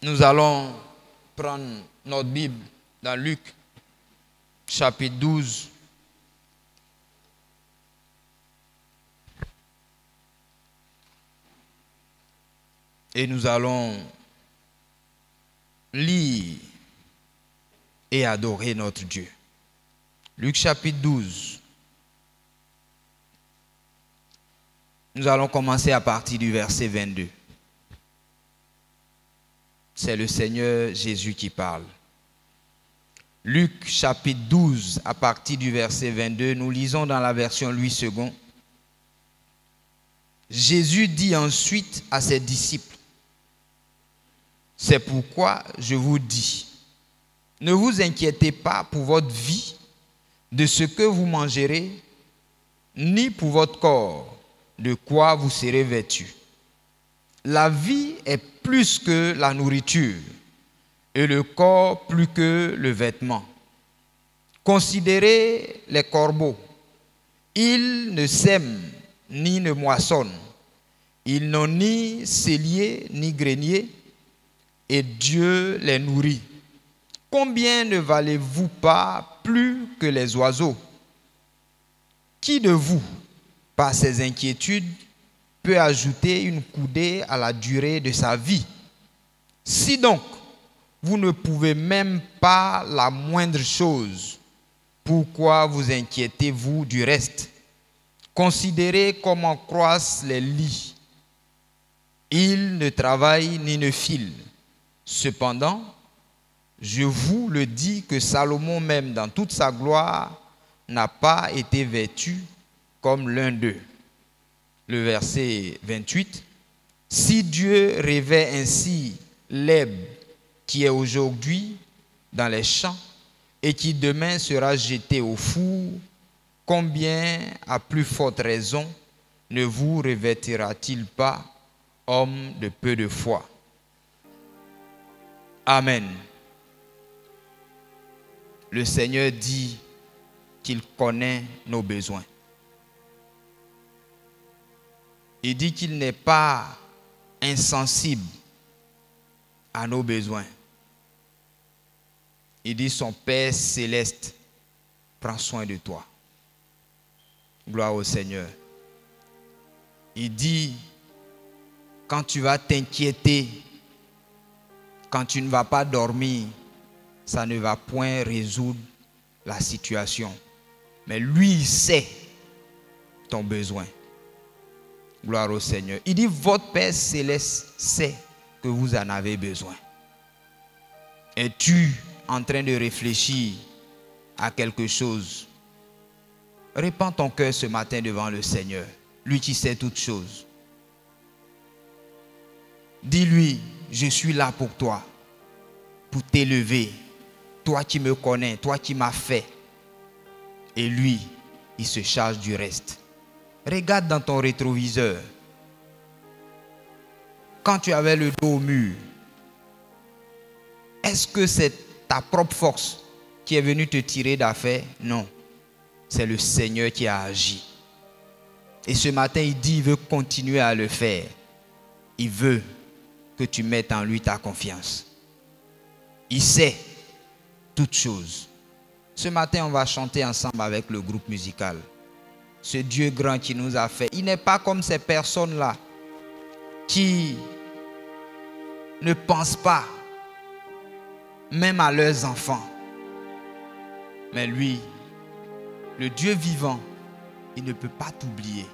Nous allons prendre notre Bible dans Luc, chapitre 12. Et nous allons lire et adorer notre Dieu. Luc, chapitre 12. Nous allons commencer à partir du verset 22. C'est le Seigneur Jésus qui parle. Luc chapitre 12, à partir du verset 22, nous lisons dans la version Louis II. Jésus dit ensuite à ses disciples, « C'est pourquoi je vous dis, ne vous inquiétez pas pour votre vie, de ce que vous mangerez, ni pour votre corps, de quoi vous serez vêtus. La vie est plus que la nourriture, et le corps plus que le vêtement. Considérez les corbeaux. Ils ne sèment ni ne moissonnent. Ils n'ont ni cellier ni grenier, et Dieu les nourrit. Combien ne valez-vous pas plus que les oiseaux? Qui de vous, par ses inquiétudes, peut ajouter une coudée à la durée de sa vie? Si donc, vous ne pouvez même pas la moindre chose, pourquoi vous inquiétez-vous du reste? Considérez comment croissent les lys. Ils ne travaillent ni ne filent. Cependant, je vous le dis que Salomon même dans toute sa gloire n'a pas été vêtu comme l'un d'eux. Le verset 28. Si Dieu revêt ainsi l'herbe qui est aujourd'hui dans les champs et qui demain sera jetée au four, combien à plus forte raison ne vous revêtira-t-il pas, homme de peu de foi? Amen. Le Seigneur dit qu'il connaît nos besoins. Il dit qu'il n'est pas insensible à nos besoins. Il dit son Père céleste prend soin de toi. Gloire au Seigneur. Il dit quand tu vas t'inquiéter, quand tu ne vas pas dormir, ça ne va point résoudre la situation. Mais lui, il sait ton besoin. Gloire au Seigneur. Il dit, votre Père céleste sait que vous en avez besoin. Es-tu en train de réfléchir à quelque chose? Répands ton cœur ce matin devant le Seigneur. Lui qui sait toutes choses. Dis-lui, je suis là pour toi, pour t'élever. Toi qui me connais, toi qui m'as fait. Et lui, il se charge du reste. Regarde dans ton rétroviseur. Quand tu avais le dos au mur, est-ce que c'est ta propre force qui est venue te tirer d'affaire? Non. C'est le Seigneur qui a agi. Et ce matin, il dit, il veut continuer à le faire. Il veut que tu mettes en lui ta confiance. Il sait toutes choses. Ce matin, on va chanter ensemble avec le groupe musical. Ce Dieu grand qui nous a fait. Il n'est pas comme ces personnes-là qui ne pensent pas même à leurs enfants. Mais lui, le Dieu vivant, il ne peut pas t'oublier.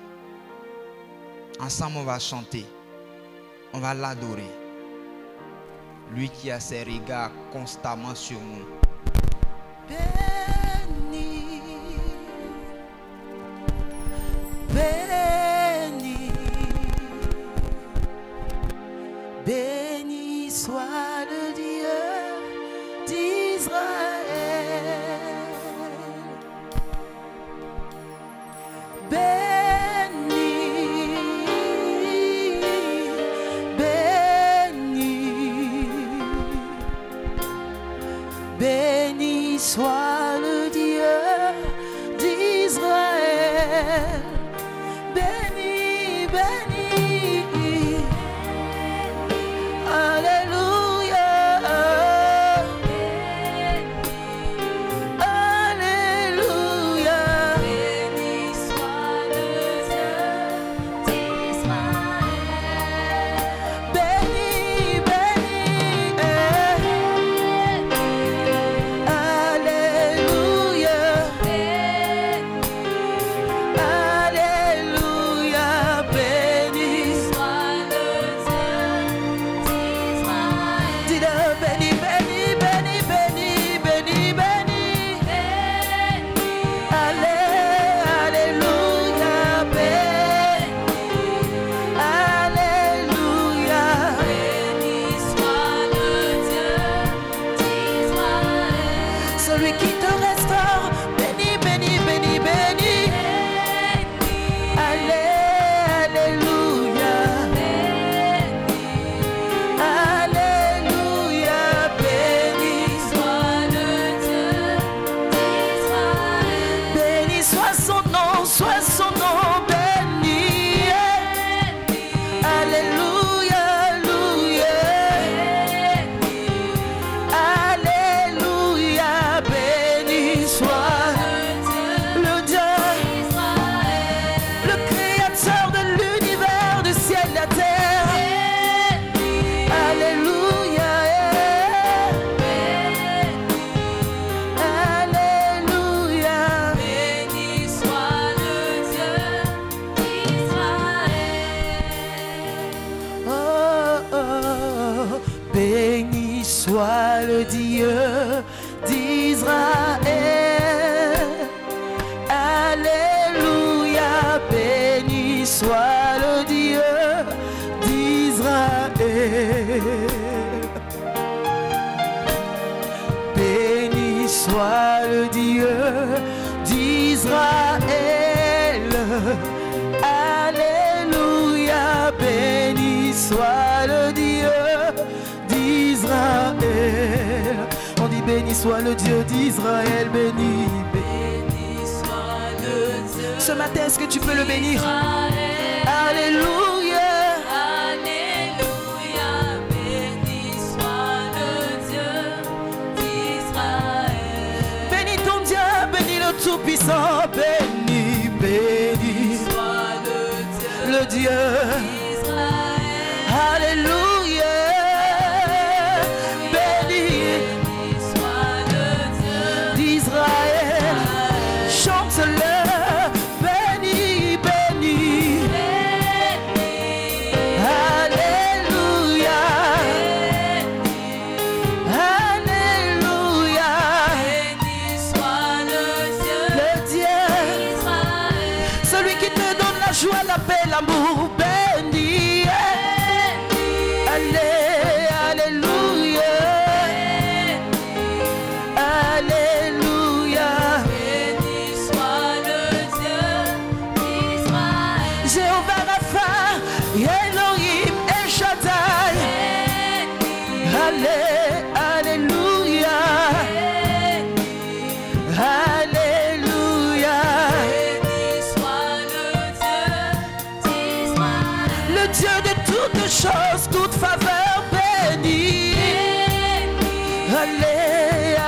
Ensemble, on va chanter. On va l'adorer. Lui qui a ses regards constamment sur nous. Béni, béni, béni soit le Dieu d'Israël. Béni, béni, béni soit le Dieu soit le Dieu d'Israël. Béni soit le Dieu d'Israël. Alléluia. Béni soit le Dieu d'Israël. On dit béni soit le Dieu d'Israël. Béni, béni soit le Dieu. Ce matin, est-ce que tu peux le bénir? Alléluia. Alléluia. Béni soit le Dieu d'Israël. Bénis ton Dieu, bénis le Tout-Puissant. Béni, béni Soit le Dieu. Alléluia. Béni soit le Dieu d'Israël. Chante-le. Béni, béni. Alléluia. Alléluia. Béni soit le Dieu Le Dieu, d'Israël. celui qui te donne la joie, la paix, l'amour. Béni. Alléluia. Alléluia. Béni soit le Dieu d'Israël. Jéhovah Rapha, Elohim El Shaddai. Alléluia. Alléluia. Béni soit le Dieu d'Israël. Le Dieu de toutes choses, toute faveur, béni.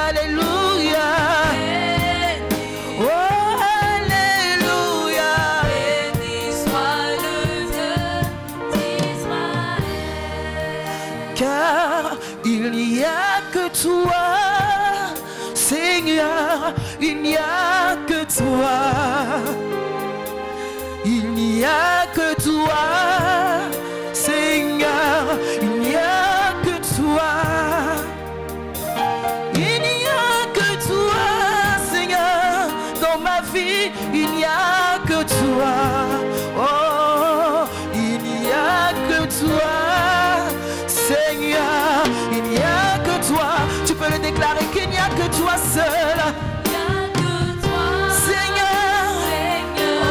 Alléluia. Oh, alléluia. Béni soit le Dieu d'Israël. Car il n'y a que toi, Seigneur, il n'y a que toi. Il n'y a que toi, Seigneur, il n'y a que toi. Il n'y a que toi, Seigneur, dans ma vie, il n'y a que toi. Oh, il n'y a que toi, Seigneur, il n'y a que toi. Tu peux le déclarer qu'il n'y a que toi seul, Il n'y a que toi, Seigneur. Seigneur. Oh,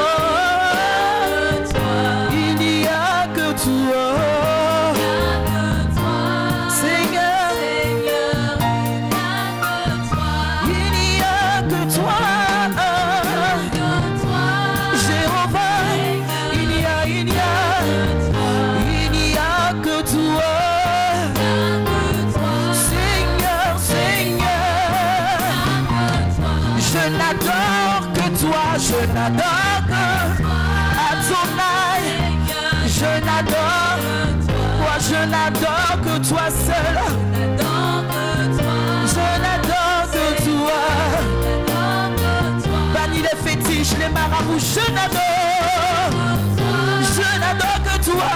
Que toi, il n'y a que toi, il n'y a que toi, Seigneur. Seigneur. Il n'y a que toi, Que toi, Jéhovah. Il n'y a que toi, Seigneur, Seigneur. Je n'adore que toi, je n'adore que Adonai. Je n'adore toi, je n'adore que toi seul. Je n'adore que toi. Bannis les fétiches, les marabouts, je n'adore que toi.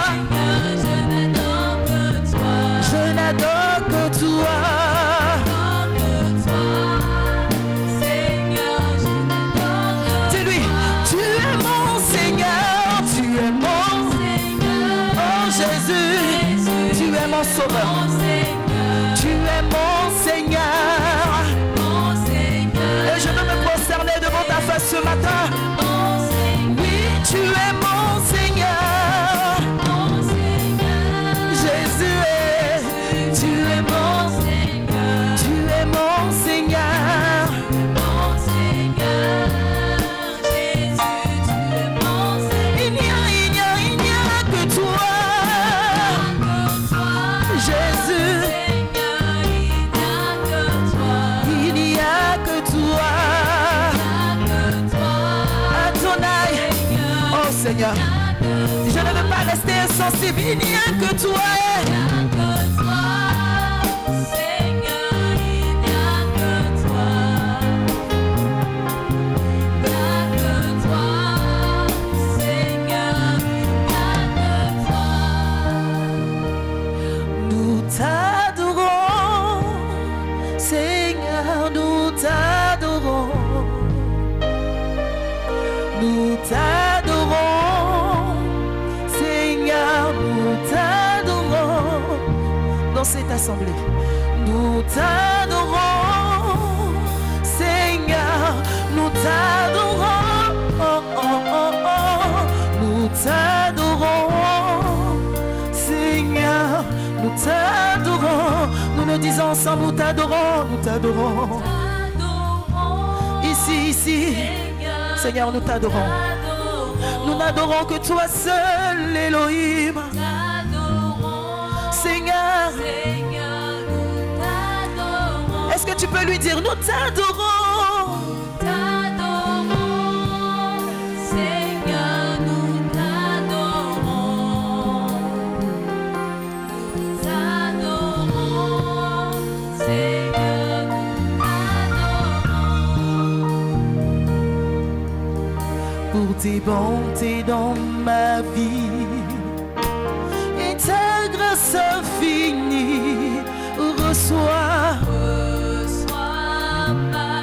Je n'adore que toi. Dis-lui, tu es mon Seigneur, tu es mon oh Jésus, tu es mon sauveur, tu es mon Seigneur. Et je veux me prosterner devant ta face ce matin. Oui, tu es mon Seigneur. Jésus, tu es mon Seigneur. Il n'y a que toi, Jésus. Il n'y a que toi, Adonai. Oh Seigneur, je ne veux pas rester insensible. Il n'y a que toi. Nous t'adorons, Seigneur, nous t'adorons. Nous t'adorons, cette assemblée. Nous t'adorons, Seigneur, nous t'adorons, oh, oh, oh, oh. Nous t'adorons, Seigneur, nous t'adorons. Nous nous disons ensemble, nous t'adorons, nous t'adorons. Ici, Seigneur, nous t'adorons. Nous n'adorons que toi seul, Elohim. Seigneur, est-ce que tu peux lui dire, nous t'adorons? Seigneur, nous t'adorons. Nous t'adorons. Seigneur, nous t'adorons. Pour tes bontés dans ma vie et ta grâce infinie, reçois. Reçois ma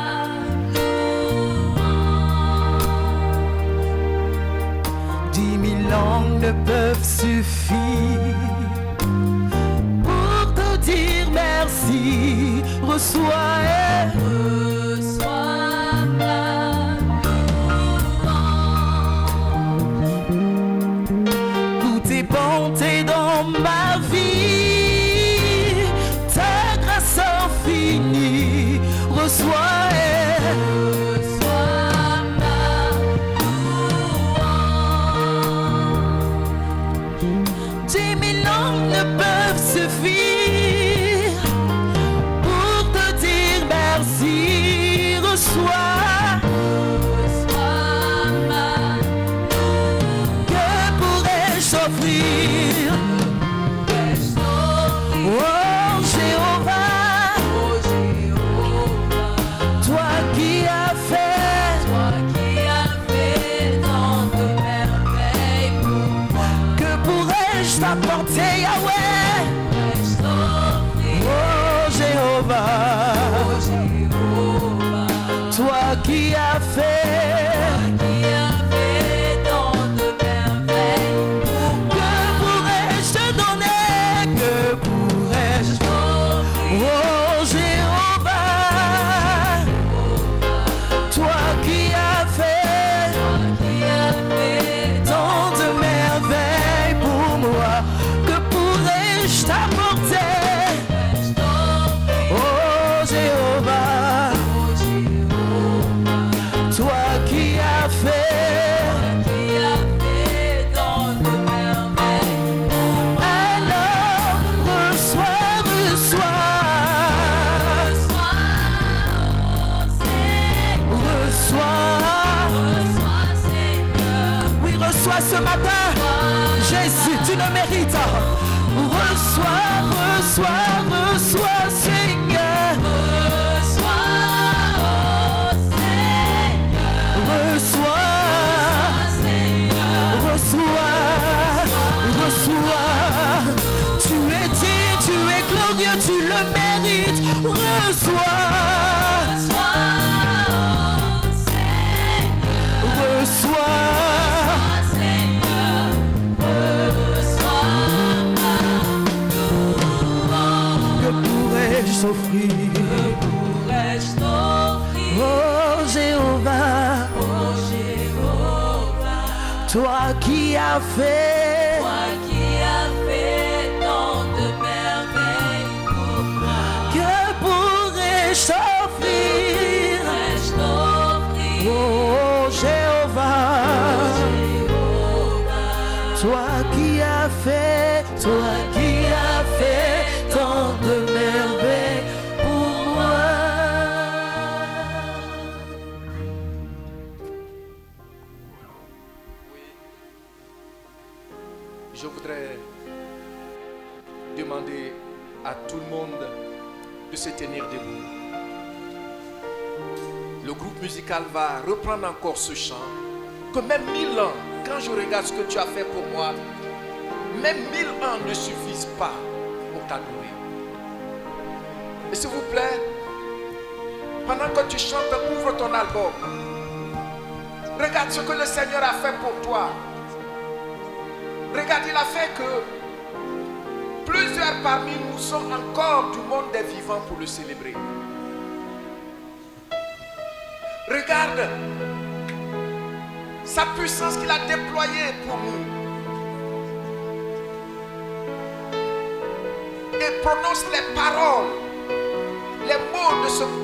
louange. 10 000 langues ne peuvent suffire pour te dire merci. Reçois. Reçois ma louange. Pour tes bontés dans ma vie, ta grâce infinie, reçois. Reçois ma louange. 10 000 langues ne peuvent suffire pour te dire merci. Reçois. Reçois ma louange. Que pourrais-je t'offrir? Qu'ai-je t'offrir? Oh Jéhovah, Oh Jéhovah, toi qui as fait, toi qui as fait tant de merveilles pour moi. que pourrais-je t'apporter, Yahweh? Qu'ai-je t'offrir? Oh Jéhovah, Oh Jéhovah, toi qui as fait, qui as fait tant de merveilles pour moi. que pourrais-je te donner? Que pourrais-je? T'offrir, Oh Jéhovah, toi qui as fait qui as fait tant de merveilles pour moi, que pourrais-je t'apporter? qu'ai-je t'offrir? Oh Jéhovah, Oh Jéhovah, toi qui as fait, qui as fait tant de merveilles pour moi. alors reçois, reçois, Reçois, reçois. Seigneur. Oui, reçois ce matin. Jésus, tu le mérites. Reçois, reçois, reçois, Seigneur. Reçois, Seigneur. Reçois, Seigneur. reçois, reçois. Tu es digne, tu es glorieux, tu le mérites. Reçois, reçois. Seigneur. Reçois ma louange. Que pourrais-je t'offrir? Pourrais-je t'offrir? Oh Jéhovah, Oh Jéhovah, toi qui as fait, toi qui as fait tant de merveilles pour moi. que pourrais-je t'offrir? Pourrais-je t'offrir? Oh Jéhovah, Jéhovah, toi qui as fait, toi qui as fait tant de merveilles pour moi. Je voudrais demander à tout le monde de se tenir debout. Le groupe musical va reprendre encore ce chant. Que même 1000 ans, quand je regarde ce que tu as fait pour moi, même 1000 ans ne suffisent pas pour t'adorer. Et s'il vous plaît, pendant que tu chantes, ouvre ton album. Regarde ce que le Seigneur a fait pour toi. Regarde, il a fait que Plusieurs parmi nous sont encore du monde des vivants pour le célébrer. Regarde sa puissance qu'il a déployée pour nous. Et prononce les paroles, les mots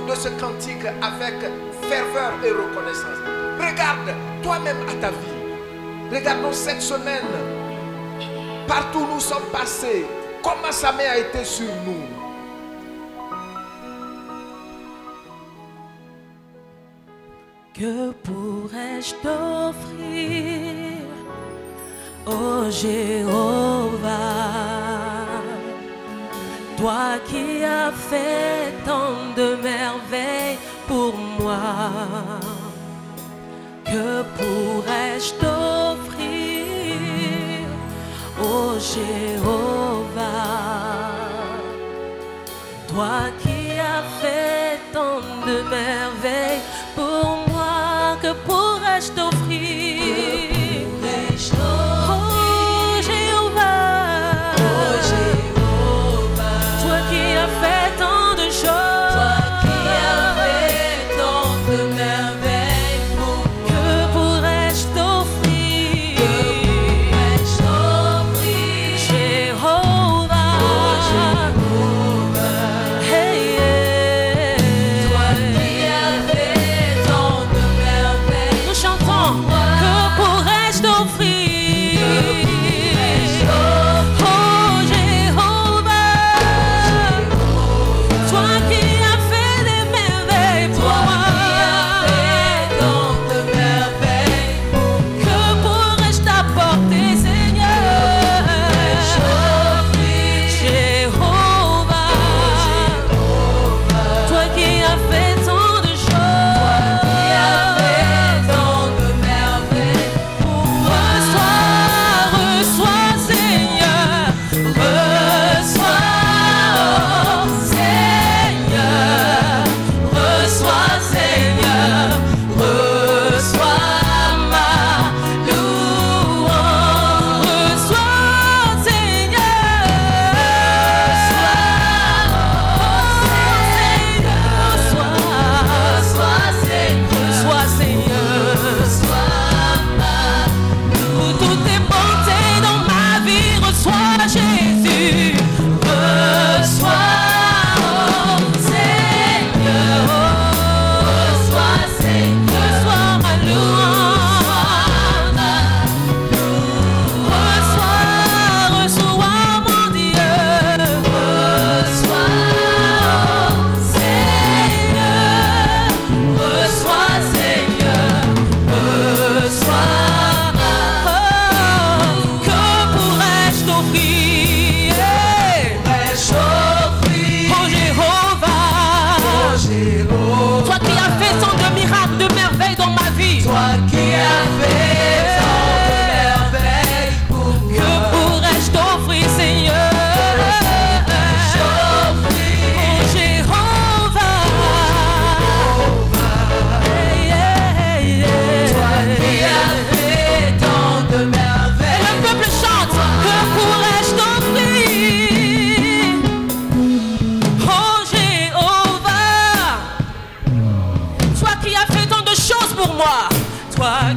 de ce cantique avec ferveur et reconnaissance. Regarde toi-même à ta vie. Regardons cette semaine. Partout où nous sommes passés, comment sa main a été sur nous. Que pourrais-je t'offrir, ô Jéhovah, toi qui as fait tant de merveilles pour moi? Que pourrais-je t'offrir, ô Jéhovah, toi qui as fait tant de merveilles pour moi? Que pourrais-je t'offrir, oh Jéhovah, toi qui as fait tant de choses, toi qui as fait tant de merveilles pour moi? Que pourrais-je t'offrir, Jéhovah, hey, toi qui as fait tant de merveilles. Nous chantons. Que pourrais-je t'offrir, oh Jéhovah, toi qui as fait des merveilles pour moi? Que pourrais-je t'apporter, Seigneur, Jéhovah, toi qui as fait tant de choses, reçois, Seigneur, reçois, Seigneur, reçois ma louange, reçois, Seigneur, reçois, pour toutes tes bontés dans ma vie, reçois Jésus, reçois, Seigneur, reçois ma louange, reçois mon Dieu, reçois, Seigneur, reçois, que pourrais-je t'offrir, oh Jéhovah, toi qui as fait tant de miracles, de merveilles dans ma vie, que pourrais-je t'offrir, Seigneur, oh Jéhovah, et le peuple chante. Que pourrais-je t'offrir, oh Jéhovah, toi qui as fait tant de choses pour moi, toi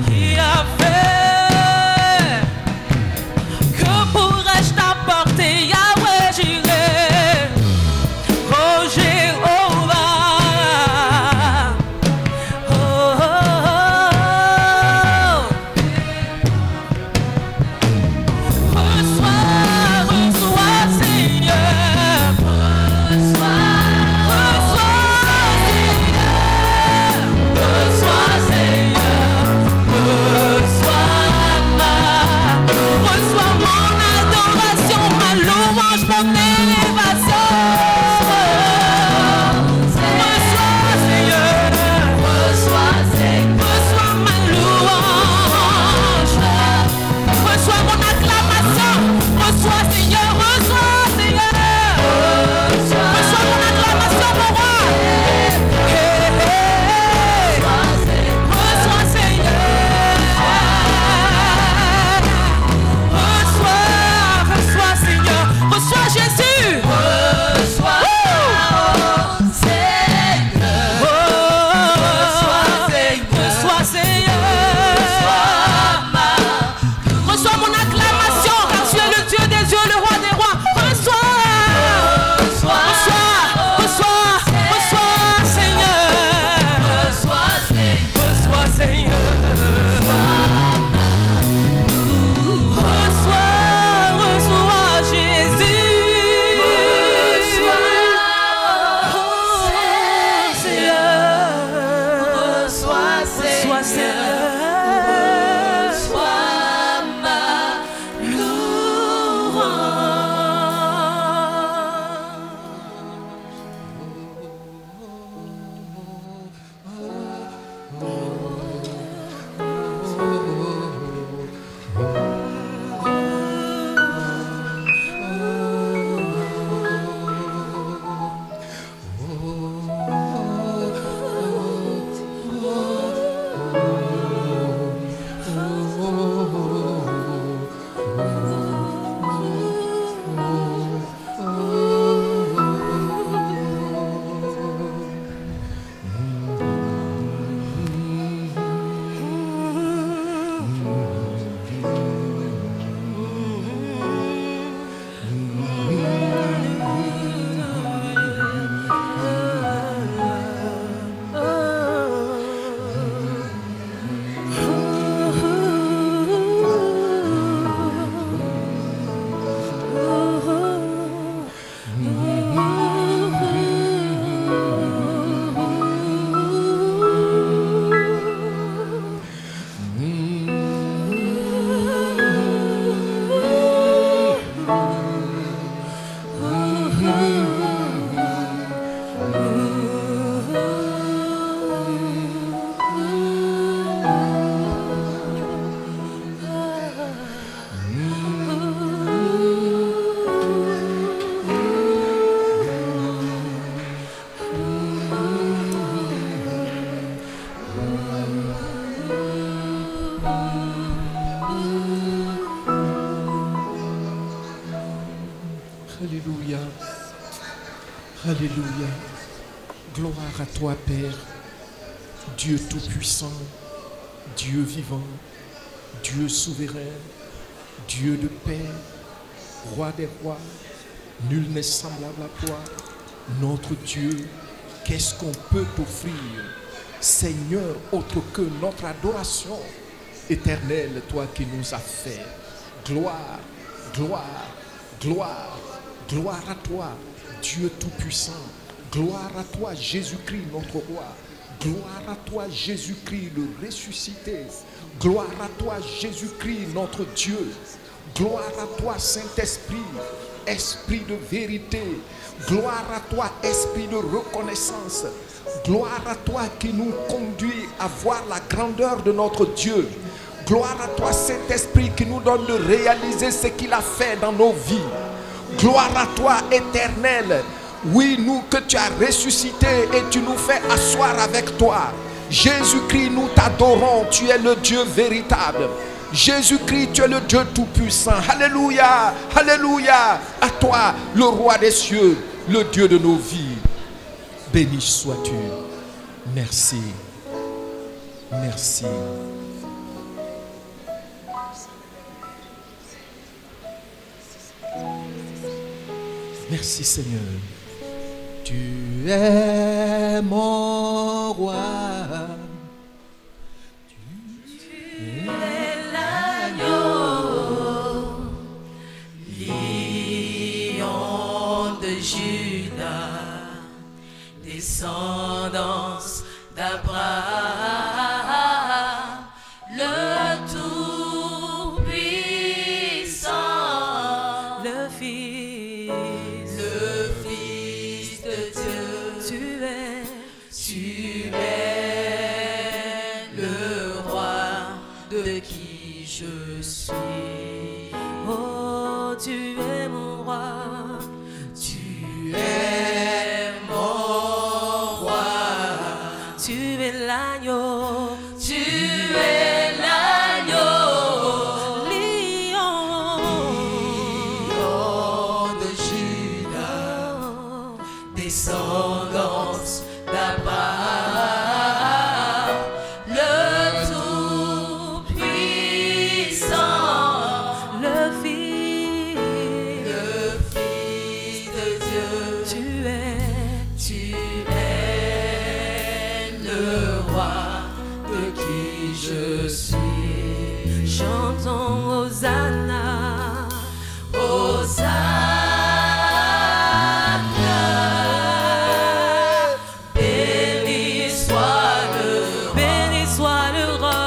Alléluia. Alléluia. Gloire à toi, Père, Dieu Tout-Puissant, Dieu vivant, Dieu souverain, Dieu de paix, Roi des rois. Nul n'est semblable à toi. Notre Dieu, qu'est-ce qu'on peut t'offrir, Seigneur, autre que notre adoration éternelle, toi qui nous as fait. Gloire, gloire, gloire, gloire à toi, Dieu Tout-Puissant. Gloire à toi, Jésus-Christ, notre roi. Gloire à toi, Jésus-Christ, le ressuscité. Gloire à toi, Jésus-Christ, notre Dieu. Gloire à toi, Saint-Esprit, Esprit de vérité. Gloire à toi, Esprit de reconnaissance. Gloire à toi qui nous conduit à voir la grandeur de notre Dieu. Gloire à toi, Saint-Esprit, qui nous donne de réaliser ce qu'il a fait dans nos vies. Gloire à toi, Éternel. Oui, nous que tu as ressuscité et tu nous fais asseoir avec toi. Jésus-Christ, nous t'adorons. Tu es le Dieu véritable. Jésus-Christ, tu es le Dieu tout-puissant. Alléluia, alléluia. À toi, le roi des cieux, le Dieu de nos vies. Béni sois-tu. Merci. Merci. Merci Seigneur. Tu es mon roi. Tu es l'agneau, lion de Juda, descendance d'Abraham, le Tout-Puissant, le Fils de Dieu. Tu es le roi de qui je suis. Oh, tu es mon roi. Tu es mon roi. Tu es l'agneau. Tu es l'agneau. Lion de Juda, descendance d'Abraham, le Tout-Puissant, le Fils de Dieu. Tu es le roi de qui je suis. Chantons Hosanna, Hosanna. Béni soit le roi,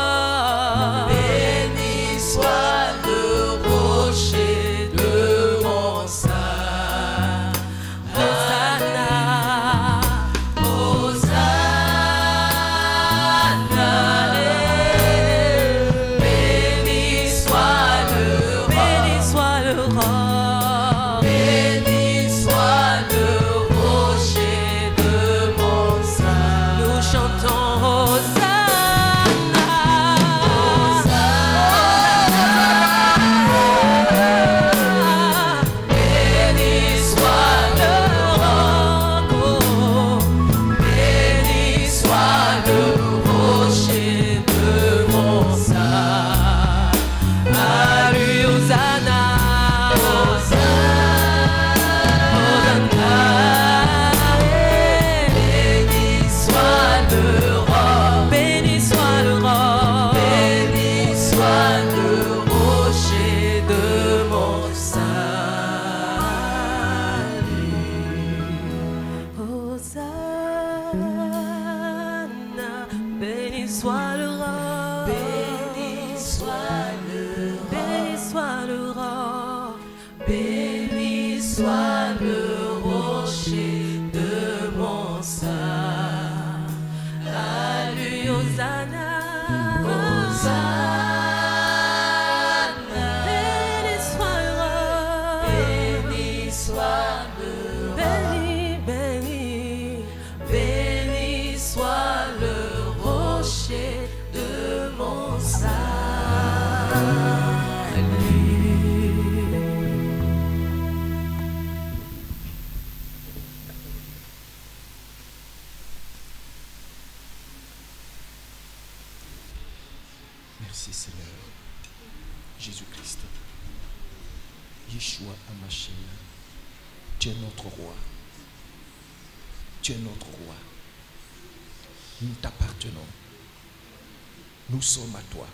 béni soit le rocher de mon salut. Hosanna, Hosanna. Merci Seigneur. Jésus-Christ. Yeshua Hamashiach. Tu es notre roi. Tu es notre roi. Nous t'appartenons. Nous sommes à toi.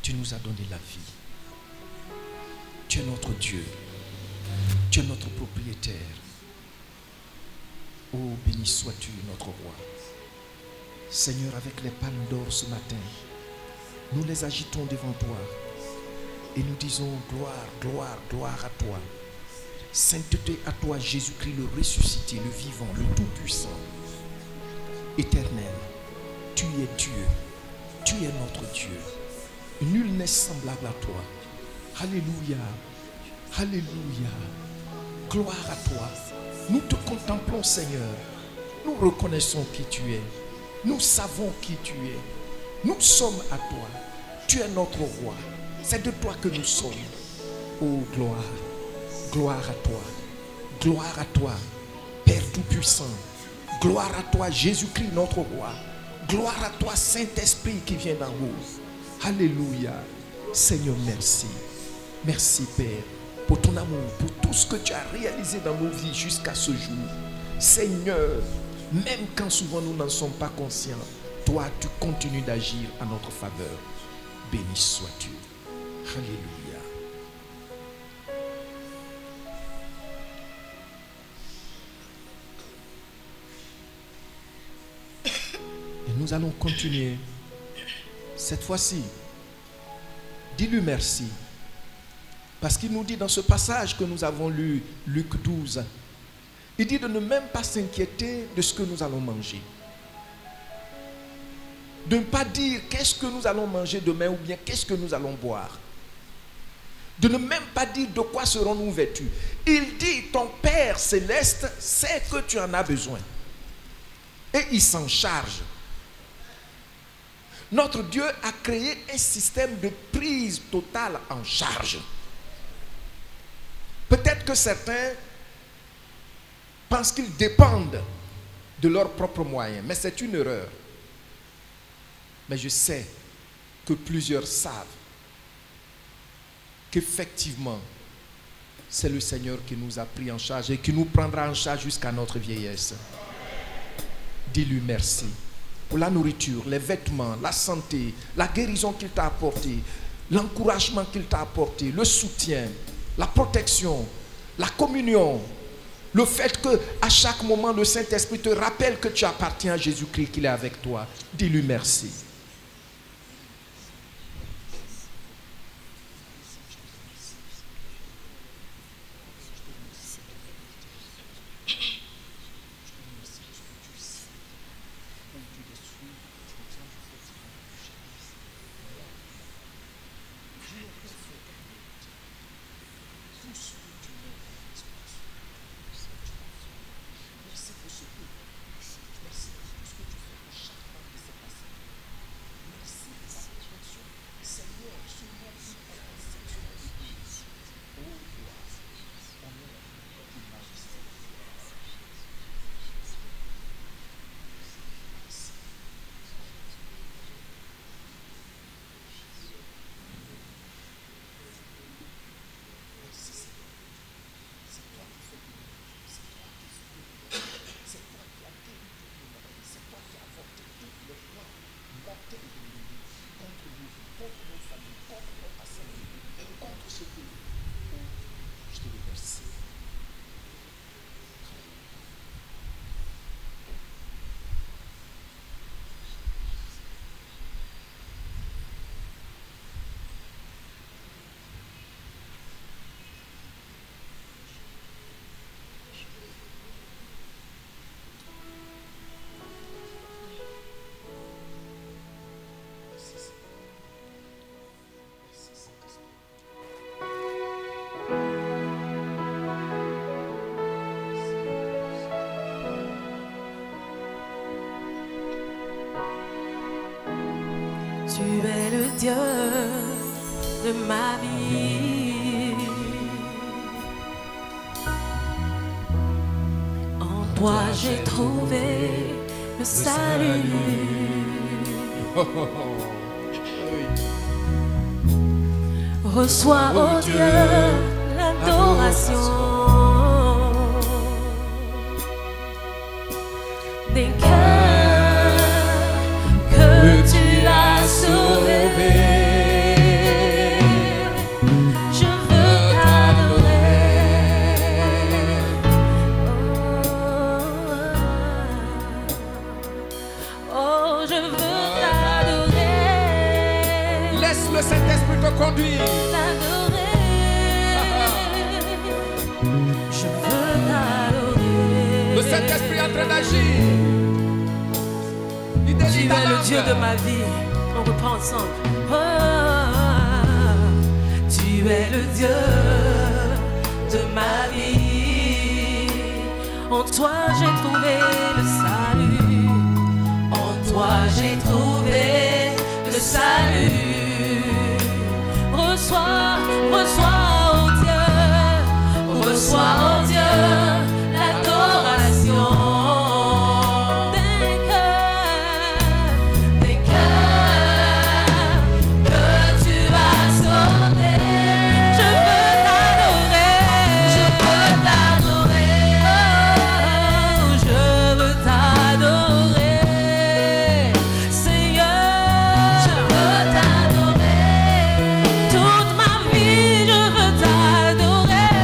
Tu nous as donné la vie. Tu es notre Dieu. Tu es notre propriétaire. Oh, béni sois-tu, notre roi. Seigneur, avec les palmes d'or ce matin, nous les agitons devant toi et nous disons gloire, gloire, gloire à toi. Sainteté à toi, Jésus-Christ, le ressuscité, le vivant, le tout-puissant, éternel. Tu es Dieu. Tu es notre Dieu. Nul n'est semblable à toi. Alléluia. Alléluia. Gloire à toi. Nous te contemplons, Seigneur. Nous reconnaissons qui tu es. Nous savons qui tu es. Nous sommes à toi. Tu es notre roi. C'est de toi que nous sommes. Oh, gloire. Gloire à toi. Gloire à toi, Père Tout-Puissant. Gloire à toi, Jésus-Christ, notre roi. Gloire à toi, Saint-Esprit qui vient d'en haut. Alléluia. Seigneur, merci. Merci, Père, pour ton amour, pour tout ce que tu as réalisé dans nos vies jusqu'à ce jour. Seigneur, même quand souvent nous n'en sommes pas conscients, toi, tu continues d'agir en notre faveur. Béni sois-tu. Alléluia. Et nous allons continuer. Cette fois-ci, dis-lui merci. Parce qu'il nous dit dans ce passage que nous avons lu, Luc 12, il dit de ne même pas s'inquiéter de ce que nous allons manger. De ne pas dire qu'est-ce que nous allons manger demain ou bien qu'est-ce que nous allons boire. De ne même pas dire de quoi serons-nous vêtus. Il dit ton Père céleste sait que tu en as besoin. Et il s'en charge. Notre Dieu a créé un système de prise totale en charge. Peut-être que certains pensent qu'ils dépendent de leurs propres moyens, mais c'est une erreur. Mais je sais que plusieurs savent qu'effectivement, c'est le Seigneur qui nous a pris en charge et qui nous prendra en charge jusqu'à notre vieillesse. Dis-lui merci pour la nourriture, les vêtements, la santé, la guérison qu'il t'a apporté, l'encouragement qu'il t'a apporté, le soutien, la protection, la communion, le fait que à chaque moment le Saint-Esprit te rappelle que tu appartiens à Jésus-Christ, qu'il est avec toi. Dis-lui merci. Tu es le Dieu de ma vie. En toi j'ai trouvé le salut. Reçois, oh Dieu, l'adoration des cœurs que tu as sauvés. Je veux t'adorer. Oh, je veux t'adorer. Laisse le Saint-Esprit te conduire. Je veux t'adorer. Le Saint-Esprit est en train d'agir. Il Tu délivre ta es le langue. Dieu de ma vie. On reprend ensemble. Oh, tu es le Dieu de ma vie. En toi j'ai trouvé le salut. En toi j'ai trouvé le salut. Reçois, reçois, oh Dieu. Reçois, oh Dieu, l'adoration des cœurs que tu as sauvés. Je veux t'adorer, je veux t'adorer, oh, je veux t'adorer, Seigneur, je veux t'adorer, toute ma vie je veux t'adorer.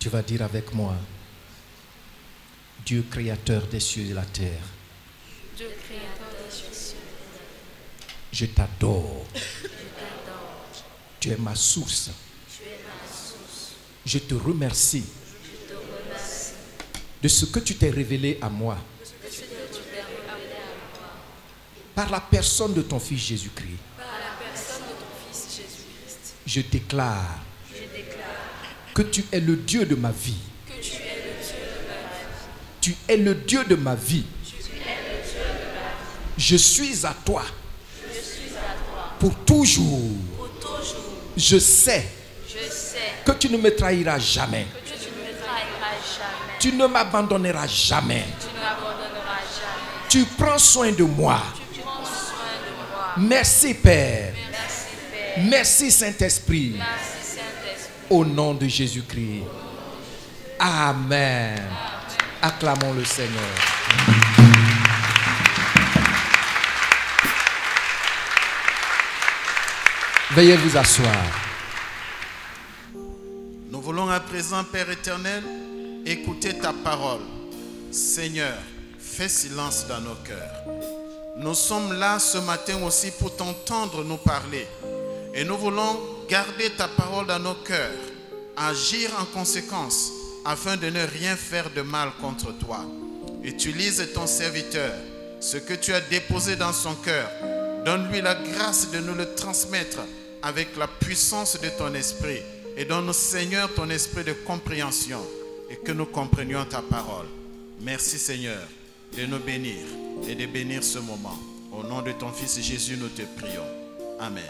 Tu vas dire avec moi, Dieu créateur des cieux et de la terre, Dieu créateur des cieux, je t'adore. Tu es ma source. Je te remercie de ce que tu t'es révélé à moi par la personne de ton Fils Jésus-Christ. Je déclare que tu es le Dieu de ma vie. Tu es le Dieu de ma vie. Je suis à toi pour toujours. Je sais que tu ne me trahiras jamais. Tu ne m'abandonneras jamais. Tu prends soin de moi. Merci Père. Merci Saint-Esprit. Au nom de Jésus-Christ. Amen. Acclamons le Seigneur. Veuillez vous asseoir. Nous voulons à présent, Père éternel, écouter ta parole. Seigneur, fais silence dans nos cœurs. Nous sommes là ce matin aussi pour t'entendre nous parler. Et nous voulons garder ta parole dans nos cœurs, agir en conséquence, afin de ne rien faire de mal contre toi. Utilise ton serviteur, ce que tu as déposé dans son cœur. Donne-lui la grâce de nous le transmettre avec la puissance de ton esprit. Et donne-nous, Seigneur, ton esprit de compréhension et que nous comprenions ta parole. Merci, Seigneur, de nous bénir et de bénir ce moment. Au nom de ton Fils Jésus, nous te prions. Amen.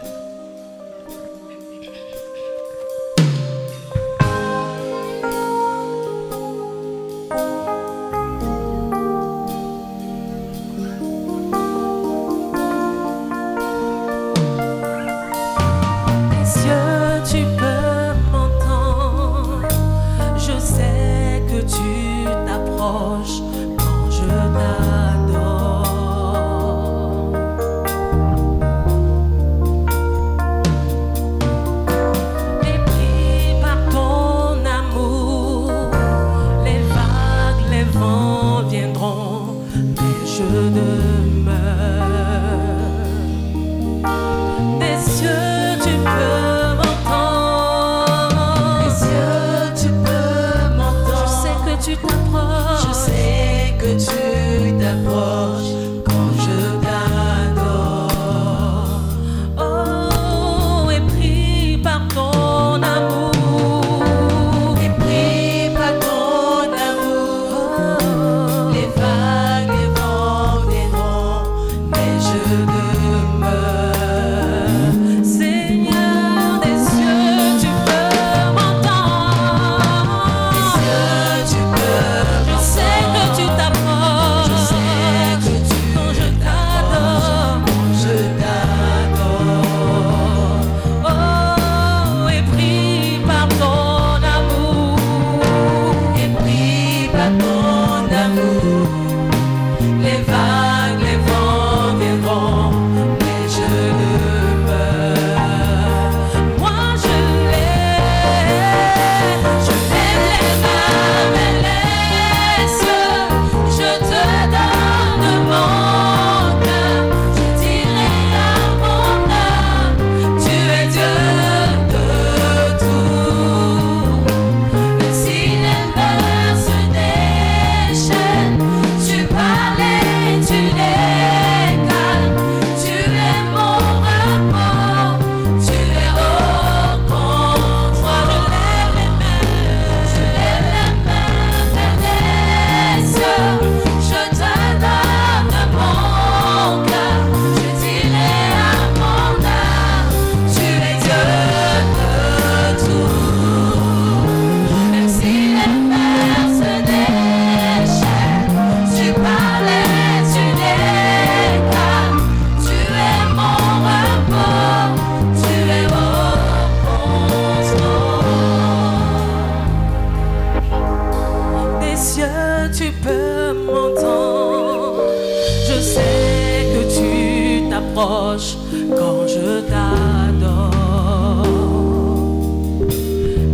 quand je t'adore.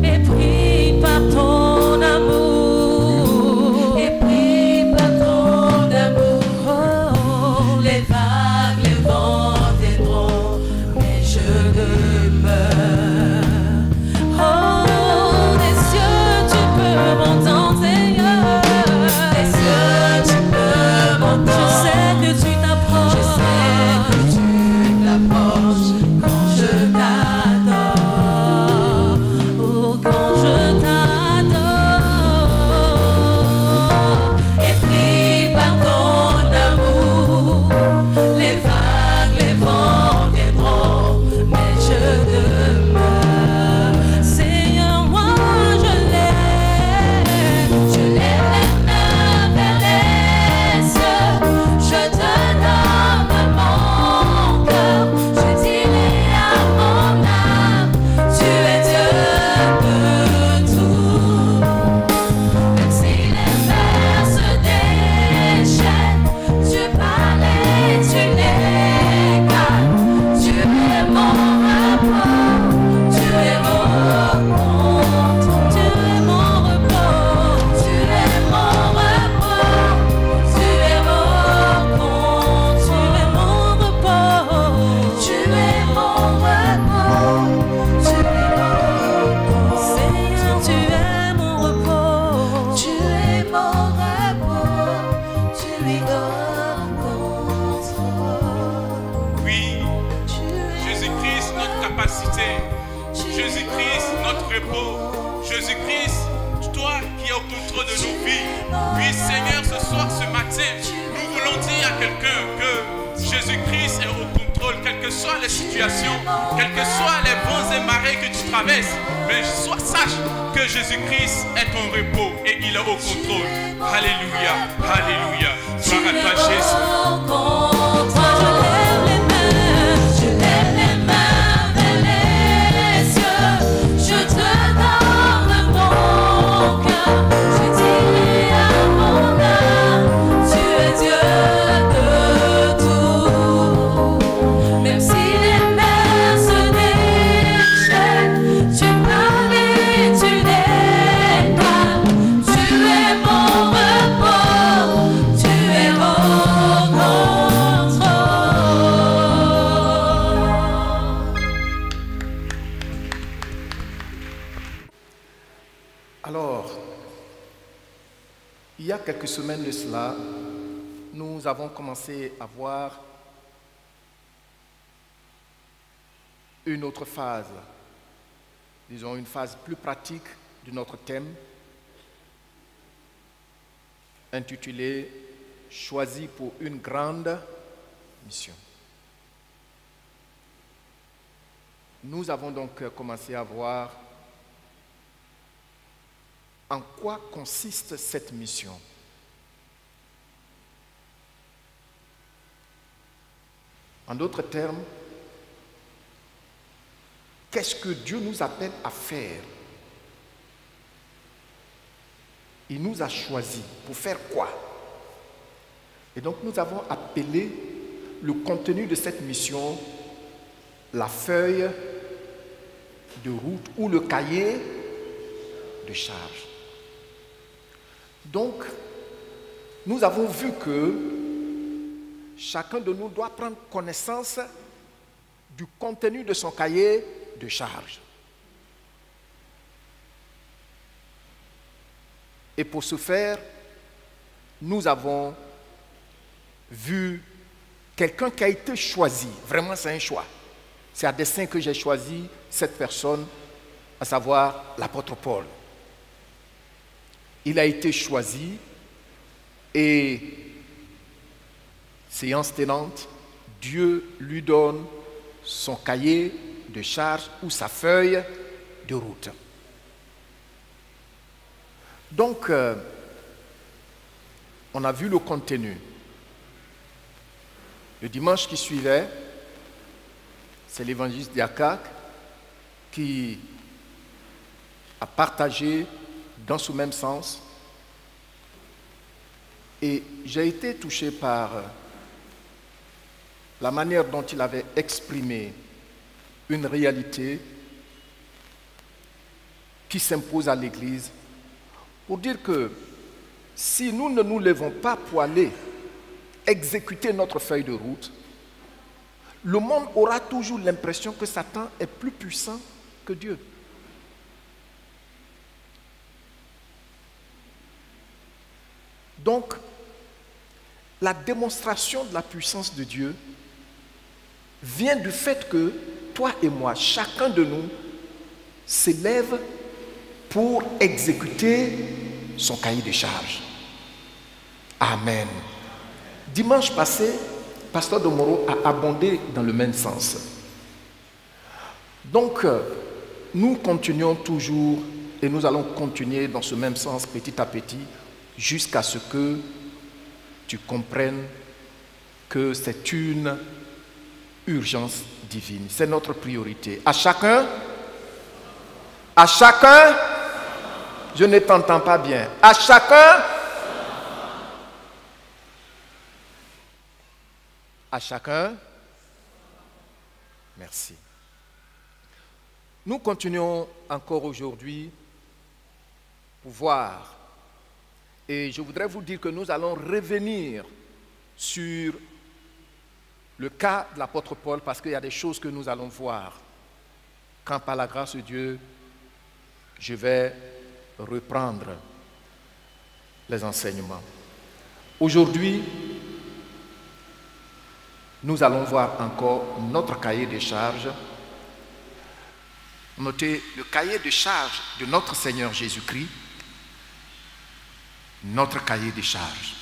Et pris par ton Jésus-Christ, notre repos. Jésus-Christ, toi qui es au contrôle de nos vies. Oui, Seigneur, ce soir, ce matin, nous voulons dire à quelqu'un que Jésus-Christ est au contrôle, quelles que soient les situations, quels que soient les vents et marées que tu traverses. Mais sache que Jésus-Christ est ton repos et il est au contrôle. Alléluia, alléluia. Gloire à toi, Jésus. Toi, je lève les mains vers les cieux. Je te donne mon cœur. Je dirai à mon âme, tu es Dieu de tout. Même si les mers se déchaînent, tu m'avais, tu n'es pas. Tu es mon repos, tu es au contrôle. Alors, il y a quelques semaines de cela, nous avons commencé à voir une autre phase, disons une phase plus pratique de notre thème, intitulé « Choisi pour une grande mission ». Nous avons donc commencé à voir en quoi consiste cette mission. En d'autres termes, qu'est-ce que Dieu nous appelle à faire? Il nous a choisis pour faire quoi? Et donc nous avons appelé le contenu de cette mission la feuille de route ou le cahier de charge. Donc, nous avons vu que chacun de nous doit prendre connaissance du contenu de son cahier de charge. Et pour ce faire, nous avons vu quelqu'un qui a été choisi. Vraiment, c'est un choix. C'est à dessein que j'ai choisi cette personne, à savoir l'apôtre Paul. Il a été choisi et, séance tenante, Dieu lui donne son cahier de charge ou sa feuille de route. Donc, on a vu le contenu. Le dimanche qui suivait, c'est l'évangéliste Diakak qui a partagé dans ce même sens. Et j'ai été touché par la manière dont il avait exprimé une réalité qui s'impose à l'Église pour dire que si nous ne nous levons pas pour aller exécuter notre feuille de route, le monde aura toujours l'impression que Satan est plus puissant que Dieu. Donc, la démonstration de la puissance de Dieu vient du fait que toi et moi, chacun de nous, s'élève pour exécuter son cahier de charges. Amen. Dimanche passé, Pasteur Domoro a abondé dans le même sens. Donc, nous continuons toujours et nous allons continuer dans ce même sens petit à petit jusqu'à ce que tu comprennes que c'est une urgence divine. C'est notre priorité. À chacun, je ne t'entends pas bien. À chacun, merci. Nous continuons encore aujourd'hui pour voir. Et je voudrais vous dire que nous allons revenir sur le cas de l'apôtre Paul parce qu'il y a des choses que nous allons voir. Quand par la grâce de Dieu, je vais reprendre les enseignements. Aujourd'hui, nous allons voir encore notre cahier de charges Notez le cahier de charge de notre Seigneur Jésus-Christ, notre cahier de charge.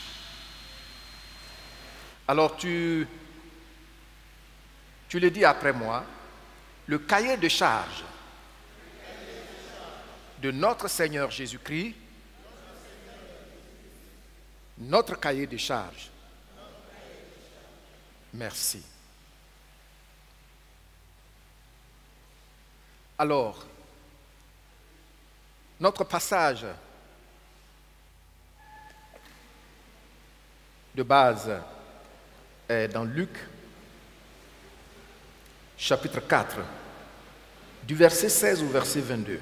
Alors tu le dis après moi, le cahier de charge de notre Seigneur Jésus-Christ, notre cahier de charge. Merci. Alors, notre passage de base est dans Luc, chapitre 4, du verset 16 au verset 22.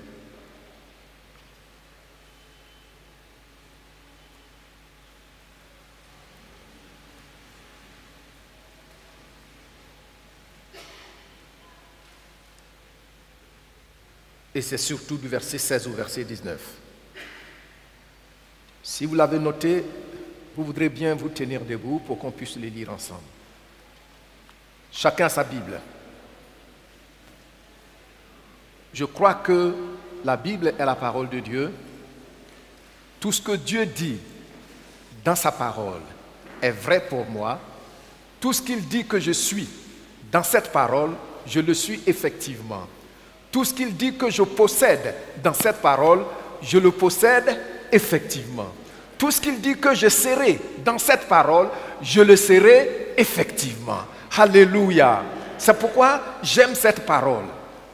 Et c'est surtout du verset 16 au verset 19. Si vous l'avez noté, vous voudrez bien vous tenir debout pour qu'on puisse les lire ensemble. Chacun sa Bible. Je crois que la Bible est la parole de Dieu. Tout ce que Dieu dit dans sa parole est vrai pour moi. Tout ce qu'il dit que je suis dans cette parole, je le suis effectivement. Tout ce qu'il dit que je possède dans cette parole, je le possède effectivement. Tout ce qu'il dit que je serai dans cette parole, je le serai effectivement. Alléluia. C'est pourquoi j'aime cette parole.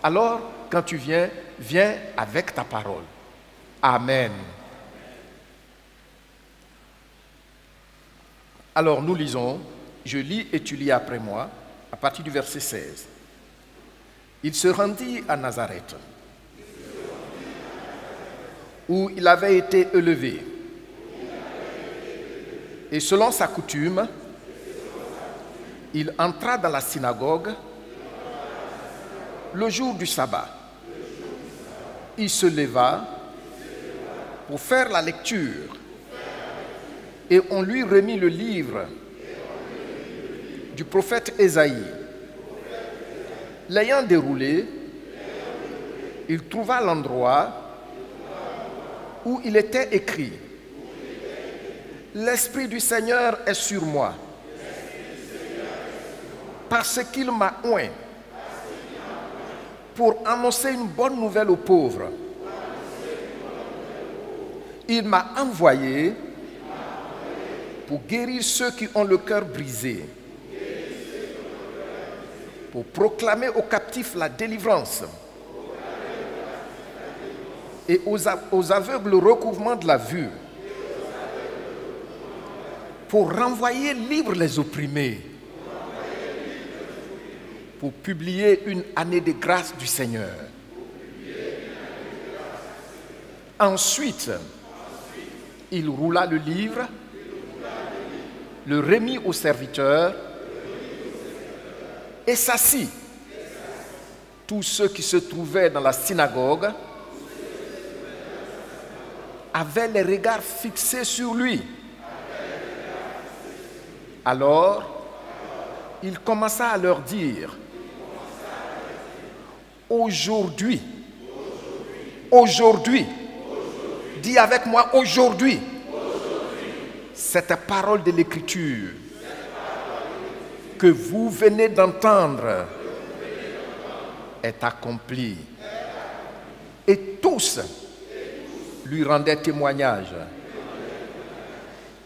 Alors, quand tu viens, viens avec ta parole. Amen. Alors, nous lisons, je lis et tu lis après moi, à partir du verset 16. Il se rendit à Nazareth, où il avait été élevé. Et selon sa coutume, il entra dans la synagogue le jour du sabbat. Il se leva pour faire la lecture et on lui remit le livre du prophète Ésaïe. L'ayant déroulé, il trouva l'endroit où il était écrit « L'Esprit du Seigneur est sur moi, parce qu'il m'a oint pour annoncer une bonne nouvelle aux pauvres. Il m'a envoyé pour guérir ceux qui ont le cœur brisé, pour proclamer aux captifs la délivrance et aux aveugles le recouvrement de la vue, pour renvoyer libres les opprimés, pour publier une année de grâce du Seigneur. Ensuite, il roula le livre, le remit au serviteur et s'assit. Tous ceux qui se trouvaient dans la synagogue avaient les regards fixés sur lui. Alors, il commença à leur dire, aujourd'hui, dis avec moi aujourd'hui, cette parole de l'Écriture que vous venez d'entendre est accomplie. Et tous lui rendaient témoignage.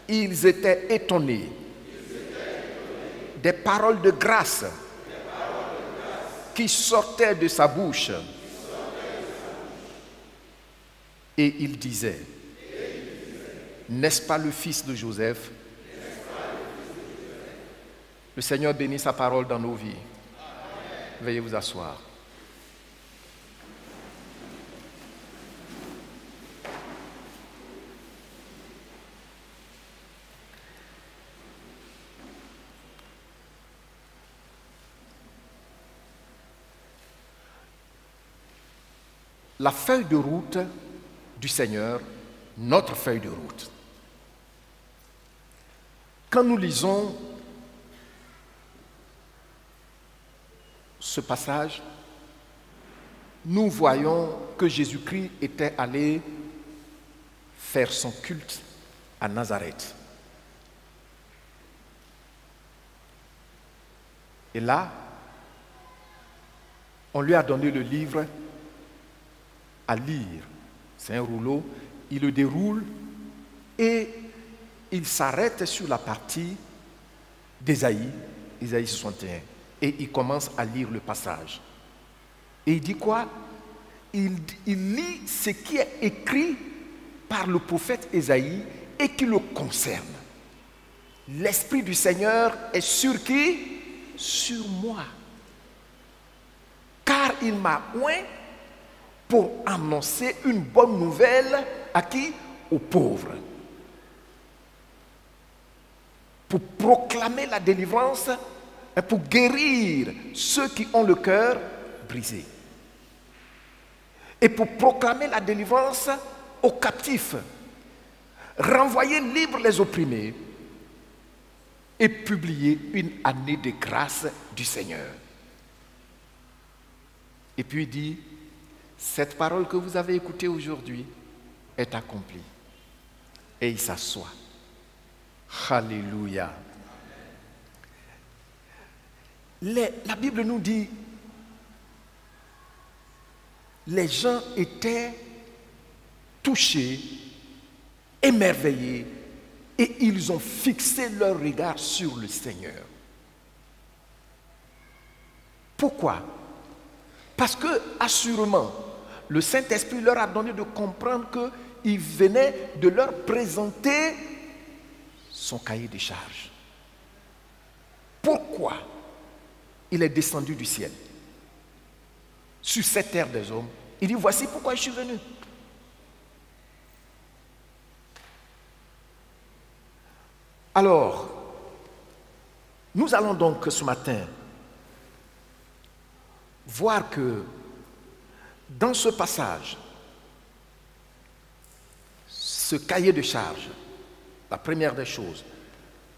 Ils étaient étonnés des paroles de grâce qui sortaient de sa bouche. Et il disait, n'est-ce pas le fils de Joseph? Le Seigneur bénit sa parole dans nos vies. Veuillez vous asseoir. La feuille de route du Seigneur, notre feuille de route. Quand nous lisons ce passage, nous voyons que Jésus-Christ était allé faire son culte à Nazareth. Et là, on lui a donné le livre à lire. C'est un rouleau, il le déroule et il s'arrête sur la partie d'Ésaïe, Ésaïe 61, et il commence à lire le passage. Et il dit quoi? Il lit ce qui est écrit par le prophète Ésaïe et qui le concerne. L'Esprit du Seigneur est sur qui? Sur moi. Car il m'a oint pour annoncer une bonne nouvelle à qui? Aux pauvres. Pour proclamer la délivrance et pour guérir ceux qui ont le cœur brisé. Et pour proclamer la délivrance aux captifs, renvoyer libres les opprimés et publier une année de grâce du Seigneur. Et puis il dit, cette parole que vous avez écoutée aujourd'hui est accomplie. Et il s'assoit. Alléluia. La Bible nous dit, les gens étaient touchés, émerveillés, et ils ont fixé leur regard sur le Seigneur. Pourquoi? Parce que, assurément, le Saint-Esprit leur a donné de comprendre qu'il venait de leur présenter son cahier de charges. Pourquoi il est descendu du ciel sur cette terre des hommes? Il dit, voici pourquoi je suis venu. Alors, nous allons donc ce matin voir que dans ce passage, ce cahier de charges, la première des choses,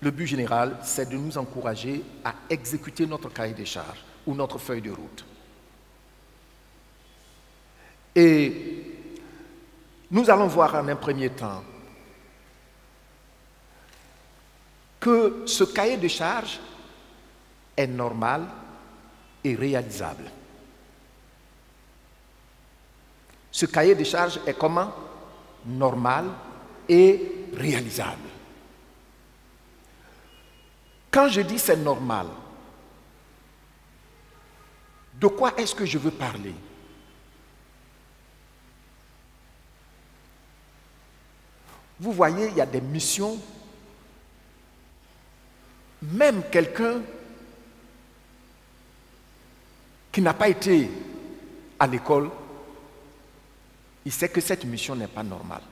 le but général, c'est de nous encourager à exécuter notre cahier de charges ou notre feuille de route. Et nous allons voir en un premier temps que ce cahier de charges est normal et réalisable. Ce cahier de charges est comment? Normal et réalisable. Quand je dis c'est normal, de quoi est-ce que je veux parler? Vous voyez, il y a des missions, même quelqu'un qui n'a pas été à l'école, il sait que cette mission n'est pas normale.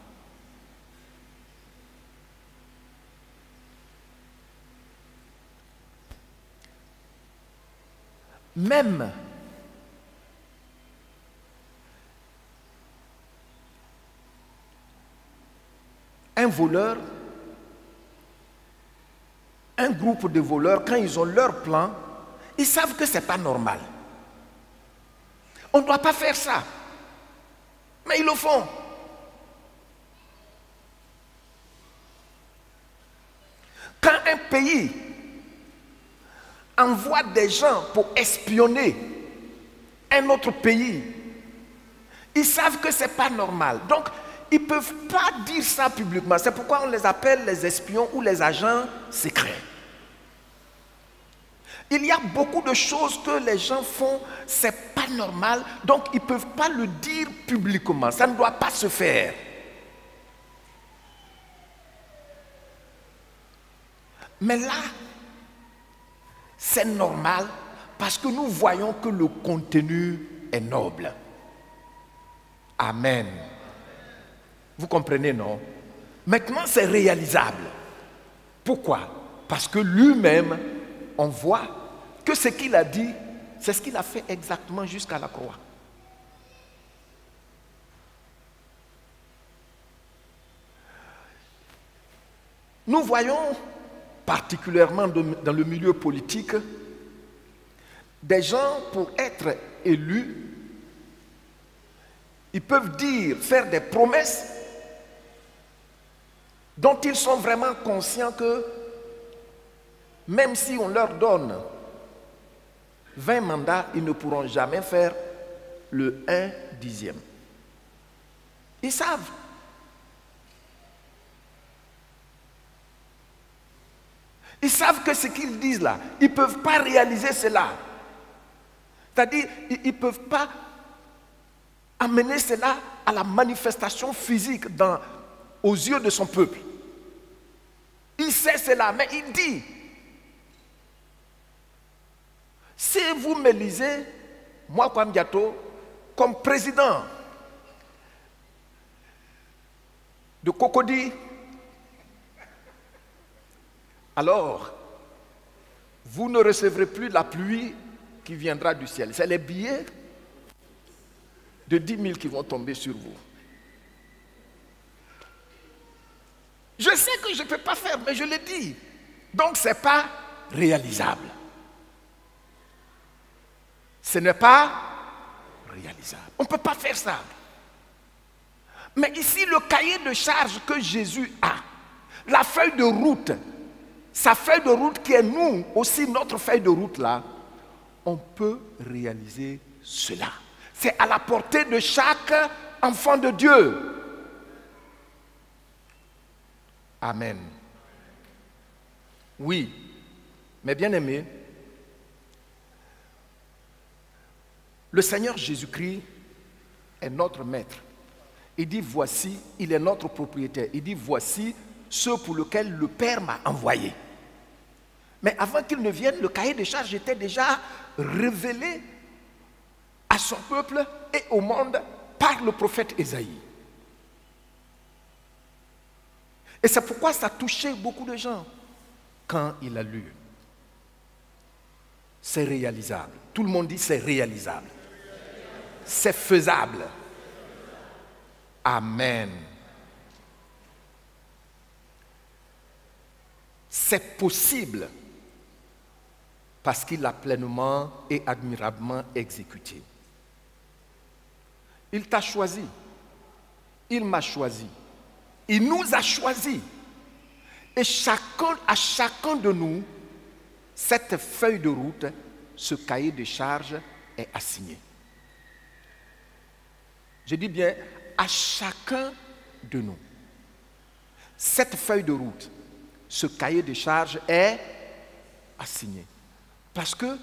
Même un voleur, un groupe de voleurs, quand ils ont leur plan, ils savent que ce n'est pas normal. On ne doit pas faire ça. Mais ils le font. Quand un pays envoie des gens pour espionner un autre pays, ils savent que ce n'est pas normal. Donc, ils ne peuvent pas dire ça publiquement. C'est pourquoi on les appelle les espions ou les agents secrets. Il y a beaucoup de choses que les gens font, ce n'est pas normal, donc ils ne peuvent pas le dire publiquement. Ça ne doit pas se faire. Mais là, c'est normal parce que nous voyons que le contenu est noble. Amen. Vous comprenez, non? Maintenant, c'est réalisable. Pourquoi? Parce que lui-même, on voit que ce qu'il a dit, c'est ce qu'il a fait exactement jusqu'à la croix. Nous voyons, particulièrement dans le milieu politique, des gens pour être élus, Ils peuvent dire, faire des promesses dont ils sont vraiment conscients que même si on leur donne 20 mandats, ils ne pourront jamais faire le 1/10. Ils savent. Ils savent que ce qu'ils disent là, ils ne peuvent pas réaliser cela. C'est-à-dire, ils ne peuvent pas amener cela à la manifestation physique aux yeux de son peuple. Il sait cela, mais il dit, si vous me lisez, moi, Kwame Diato, comme président de Cocody, alors, vous ne recevrez plus la pluie qui viendra du ciel. C'est les billets de 10 000 qui vont tomber sur vous. Je sais que je ne peux pas faire, mais je le dis. Donc, ce n'est pas réalisable. Ce n'est pas réalisable. On ne peut pas faire ça. Mais ici, le cahier de charge que Jésus a, la feuille de route, sa feuille de route qui est nous, aussi notre feuille de route là, on peut réaliser cela. C'est à la portée de chaque enfant de Dieu. Amen. Oui, mais bien aimé, le Seigneur Jésus-Christ est notre maître. Il dit voici, il est notre propriétaire. Il dit voici ceux pour lesquels le Père m'a envoyé. Mais avant qu'il ne vienne, le cahier de charges était déjà révélé à son peuple et au monde par le prophète Ésaïe. Et c'est pourquoi ça touchait beaucoup de gens quand il a lu. C'est réalisable. Tout le monde dit c'est réalisable. C'est faisable. Amen. C'est possible parce qu'il l'a pleinement et admirablement exécuté. Il t'a choisi. Il m'a choisi. Il nous a choisis. Et à chacun de nous, cette feuille de route, ce cahier de charges est assigné. Je dis bien, à chacun de nous, cette feuille de route, ce cahier de charges est assigné. Parce que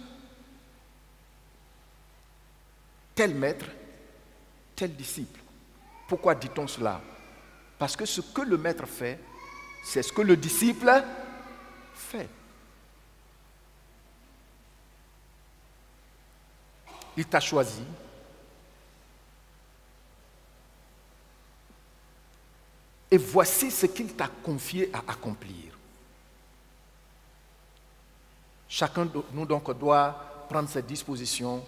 tel maître, tel disciple. Pourquoi dit-on cela? Parce que ce que le maître fait, c'est ce que le disciple fait. Il t'a choisi. Et voici ce qu'il t'a confié à accomplir. Chacun de nous donc doit prendre ses dispositions.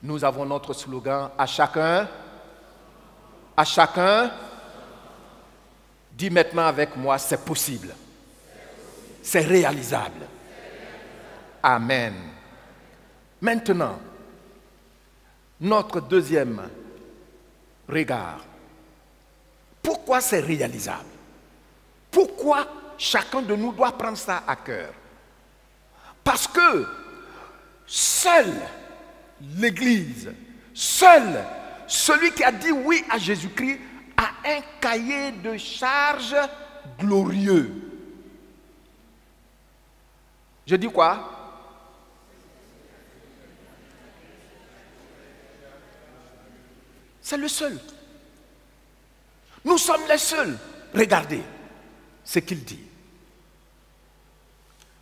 Nous avons notre slogan, à chacun, dis maintenant avec moi, c'est possible. C'est réalisable. Amen. Maintenant, notre deuxième regard. Pourquoi c'est réalisable? Pourquoi chacun de nous doit prendre ça à cœur? Parce que seule l'Église, seul celui qui a dit oui à Jésus-Christ a un cahier de charges glorieux. Je dis quoi? C'est le seul. Nous sommes les seuls. Regardez ce qu'il dit.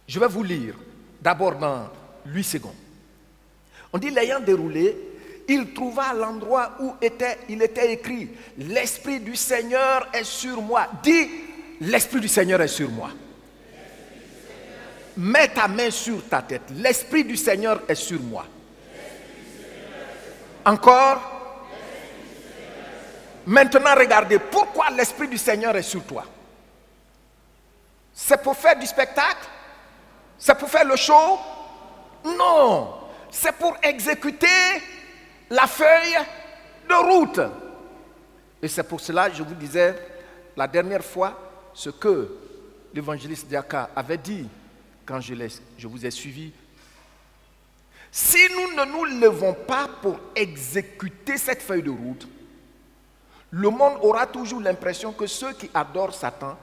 Je vais vous lire d'abord dans 8 secondes. On dit, l'ayant déroulé, il trouva l'endroit où il était écrit, l'Esprit du Seigneur est sur moi. Dis, l'Esprit du Seigneur est sur moi. Mets ta main sur ta tête. L'Esprit du Seigneur est sur moi. Encore. Maintenant, regardez, pourquoi l'Esprit du Seigneur est sur toi? C'est pour faire du spectacle? C'est pour faire le show? Non, c'est pour exécuter la feuille de route. Et c'est pour cela que je vous disais la dernière fois ce que l'évangéliste Diaka avait dit quand je vous ai suivi. Si nous ne nous levons pas pour exécuter cette feuille de route, le monde aura toujours l'impression que ceux qui adorent Satan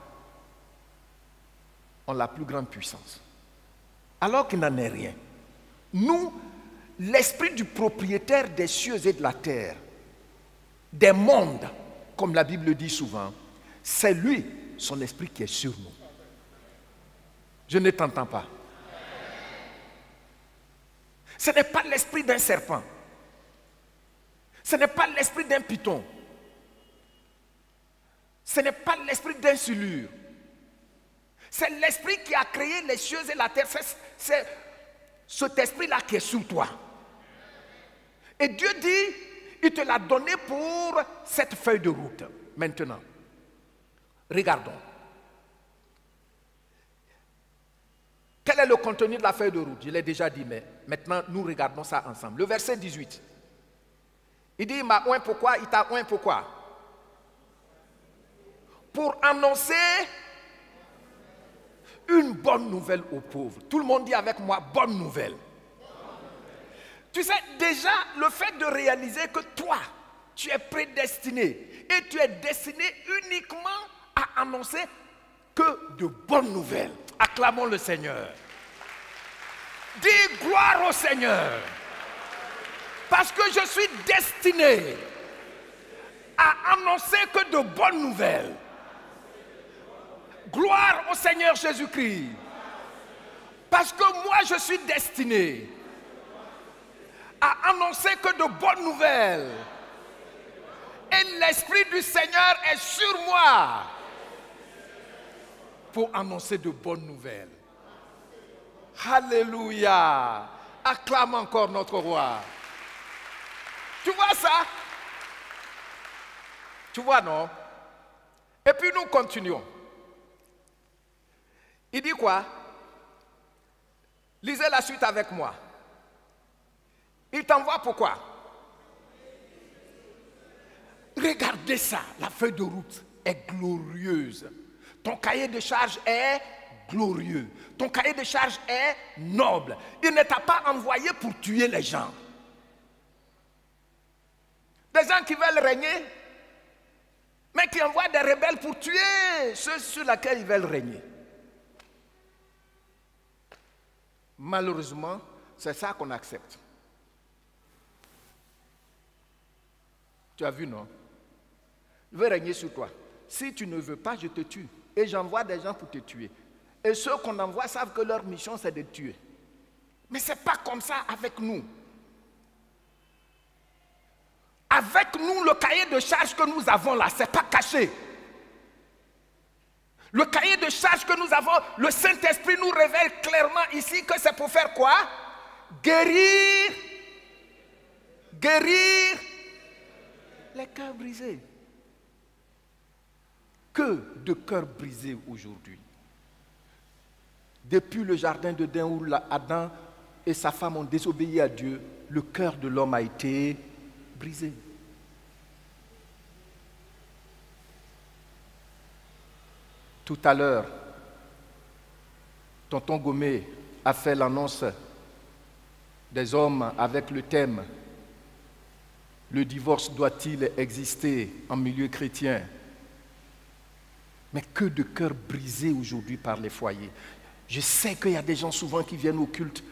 ont la plus grande puissance. Alors qu'il n'en est rien. Nous, l'esprit du propriétaire des cieux et de la terre, des mondes, comme la Bible dit souvent, c'est lui, son esprit qui est sur nous. Je ne t'entends pas. Ce n'est pas l'esprit d'un serpent. Ce n'est pas l'esprit d'un python. Ce n'est pas l'esprit d'un silure. C'est l'esprit qui a créé les cieux et la terre. C'est cet esprit-là qui est sur toi. Et Dieu dit, il te l'a donné pour cette feuille de route. Maintenant, regardons. Quel est le contenu de la feuille de route? Je l'ai déjà dit, mais maintenant, nous regardons ça ensemble. Le verset 18. Il dit, il m'a oint pourquoi? Il t'a oint pourquoi? Pour annoncer une bonne nouvelle aux pauvres. Tout le monde dit avec moi, bonne nouvelle. Tu sais, déjà, le fait de réaliser que toi, tu es prédestiné et tu es destiné uniquement à annoncer que de bonnes nouvelles. Acclamons le Seigneur. Dis gloire au Seigneur. Parce que je suis destiné à annoncer que de bonnes nouvelles. Gloire au Seigneur Jésus-Christ. Parce que moi je suis destiné à annoncer que de bonnes nouvelles. Et l'Esprit du Seigneur est sur moi pour annoncer de bonnes nouvelles. Alléluia. Acclame encore notre roi. Tu vois ça? Tu vois, non? Et puis nous continuons. Il dit quoi? Lisez la suite avec moi. Il t'envoie pourquoi? Regardez ça, la feuille de route est glorieuse. Ton cahier de charge est glorieux. Ton cahier de charge est noble. Il ne t'a pas envoyé pour tuer les gens. Des gens qui veulent régner, mais qui envoient des rebelles pour tuer ceux sur lesquels ils veulent régner. Malheureusement, c'est ça qu'on accepte. Tu as vu, non? Je veux régner sur toi. Si tu ne veux pas, je te tue. Et j'envoie des gens pour te tuer. Et ceux qu'on envoie savent que leur mission, c'est de tuer. Mais ce n'est pas comme ça avec nous. Avec nous, le cahier de charge que nous avons là, ce n'est pas caché. Le cahier de charge que nous avons, le Saint-Esprit nous révèle clairement ici que c'est pour faire quoi? Guérir les cœurs brisés. Que de cœurs brisés aujourd'hui. Depuis le jardin d'Éden où Adam et sa femme ont désobéi à Dieu, le cœur de l'homme a été brisé. Tout à l'heure, tonton Gomé a fait l'annonce des hommes avec le thème « Le divorce doit-il exister en milieu chrétien ?» Mais que de cœurs brisés aujourd'hui par les foyers. Je sais qu'il y a des gens souvent qui viennent au culte,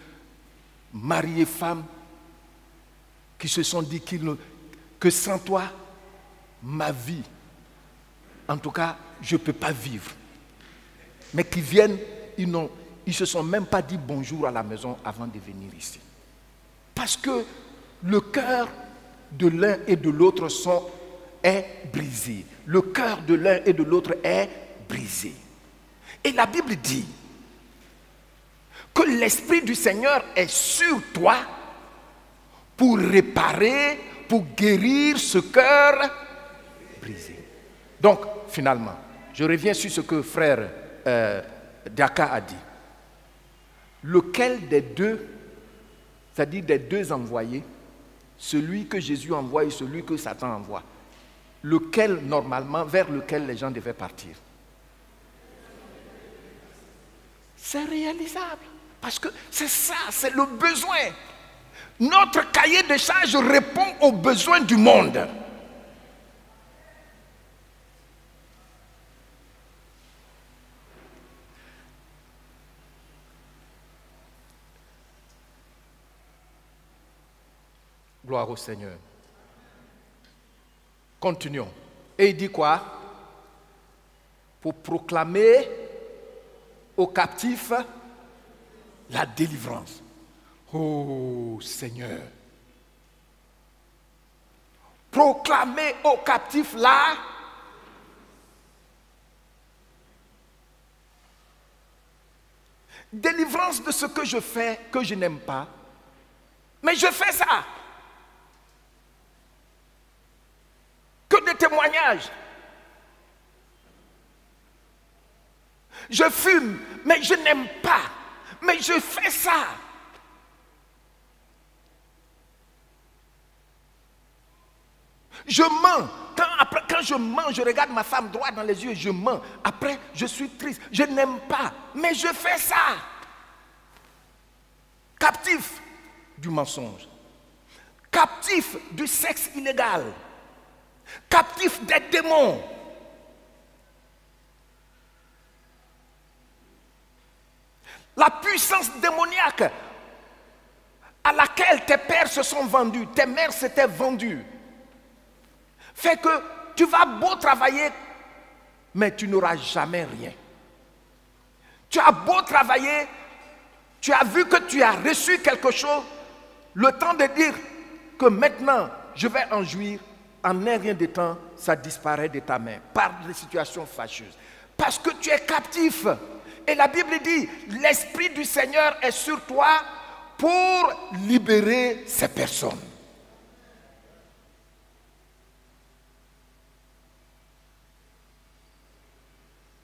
mari et femme, qui se sont dit que sans toi, ma vie, en tout cas, je ne peux pas vivre. Mais qui viennent, ils ne se sont même pas dit bonjour à la maison avant de venir ici. Parce que le cœur de l'un et de l'autre est brisé. Le cœur de l'un et de l'autre est brisé. Et la Bible dit que l'Esprit du Seigneur est sur toi pour réparer, pour guérir ce cœur brisé. Donc, finalement, je reviens sur ce que frère Diaka a dit. Lequel des deux, c'est-à-dire des deux envoyés, celui que Jésus envoie et celui que Satan envoie, lequel normalement, vers lequel les gens devaient partir? C'est réalisable. Parce que c'est ça, c'est le besoin. Notre cahier de charges répond aux besoins du monde. Gloire au Seigneur. Continuons. Et il dit quoi? Pour proclamer aux captifs la délivrance. Oh Seigneur. Proclamer aux captifs la délivrance de ce que je fais, que je n'aime pas. Mais je fais ça. Que des témoignages. Je fume, mais je n'aime pas. Mais je fais ça. Je mens. Quand je mens, je regarde ma femme droit dans les yeux et je mens. Après, je suis triste. Je n'aime pas. Mais je fais ça. Captif du mensonge. Captif du sexe illégal. Captif des démons. La puissance démoniaque à laquelle tes pères se sont vendus, tes mères s'étaient vendues, fait que tu vas beau travailler, mais tu n'auras jamais rien. Tu as beau travailler, tu as vu que tu as reçu quelque chose, le temps de dire que maintenant je vais en jouir, en un rien de temps, ça disparaît de ta main par des situations fâcheuses. Parce que tu es captif. Et la Bible dit, l'Esprit du Seigneur est sur toi pour libérer ces personnes.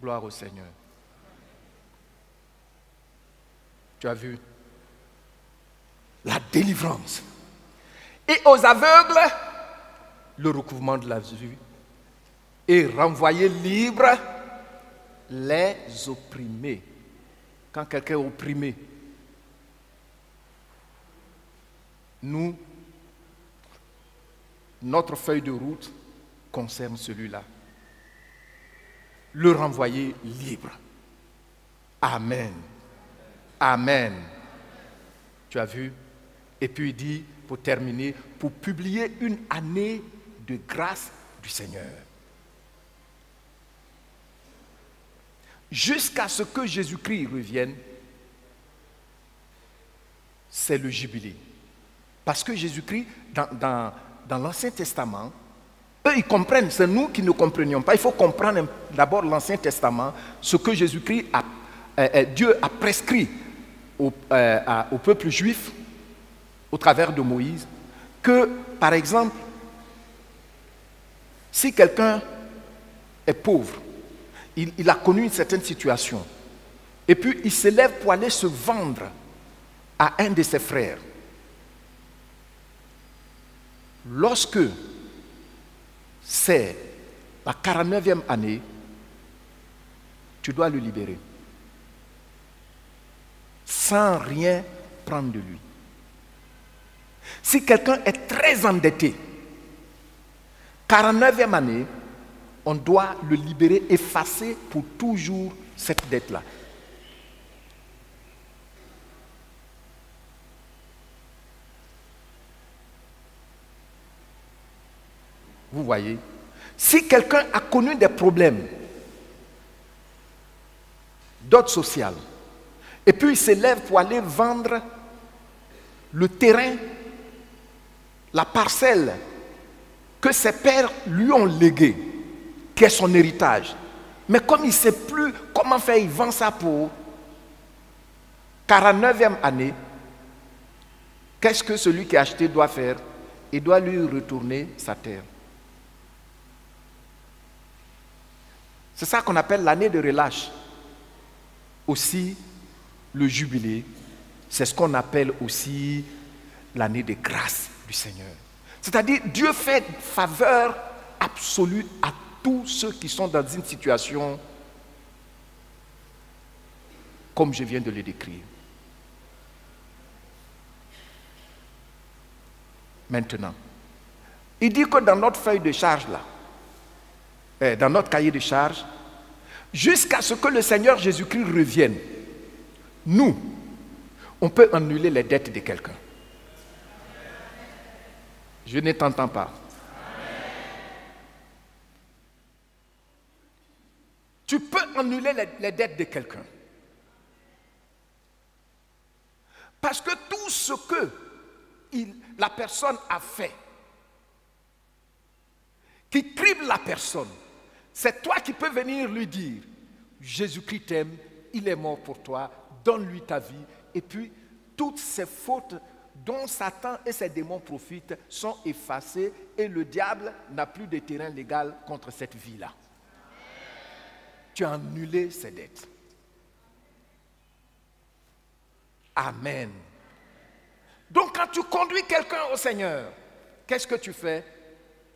Gloire au Seigneur. Tu as vu la délivrance. Et aux aveugles, le recouvrement de la vue. Et renvoyer libre les opprimés. Quand quelqu'un est opprimé, nous, notre feuille de route concerne celui-là. Le renvoyer libre. Amen. Amen. Tu as vu? Et puis il dit, pour terminer, pour publier une année de grâce du Seigneur. Jusqu'à ce que Jésus-Christ revienne, c'est le jubilé. Parce que Jésus-Christ, dans l'Ancien Testament, eux, ils comprennent, c'est nous qui ne comprenions pas. Il faut comprendre d'abord l'Ancien Testament, ce que Jésus-Christ Dieu a prescrit au peuple juif, au travers de Moïse, que, par exemple, si quelqu'un est pauvre, il a connu une certaine situation, et puis il se lève pour aller se vendre à un de ses frères. Lorsque c'est la 49e année, tu dois le libérer, sans rien prendre de lui. Si quelqu'un est très endetté, 49e année, on doit le libérer, effacer pour toujours cette dette-là. Vous voyez, si quelqu'un a connu des problèmes d'ordre social, et puis il se lève pour aller vendre le terrain, la parcelle que ses pères lui ont léguée, qui est son héritage. Mais comme il ne sait plus comment faire, il vend ça pour 49e année. Qu'est-ce que celui qui a acheté doit faire? Il doit lui retourner sa terre. C'est ça qu'on appelle l'année de relâche. Aussi, le jubilé, c'est ce qu'on appelle aussi l'année de grâce du Seigneur. C'est-à-dire, Dieu fait faveur absolue à tous ceux qui sont dans une situation comme je viens de le décrire. Maintenant, il dit que dans notre feuille de charge là, dans notre cahier de charge, jusqu'à ce que le Seigneur Jésus-Christ revienne, nous, on peut annuler les dettes de quelqu'un. Je ne t'entends pas. Tu peux annuler les dettes de quelqu'un. Parce que tout ce que la personne a fait, qui crible la personne, c'est toi qui peux venir lui dire, Jésus-Christ t'aime, il est mort pour toi, donne-lui ta vie, et puis toutes ces fautes dont Satan et ses démons profitent sont effacées et le diable n'a plus de terrain légal contre cette vie-là. Tu as annulé ses dettes. Amen. Donc quand tu conduis quelqu'un au Seigneur, qu'est-ce que tu fais?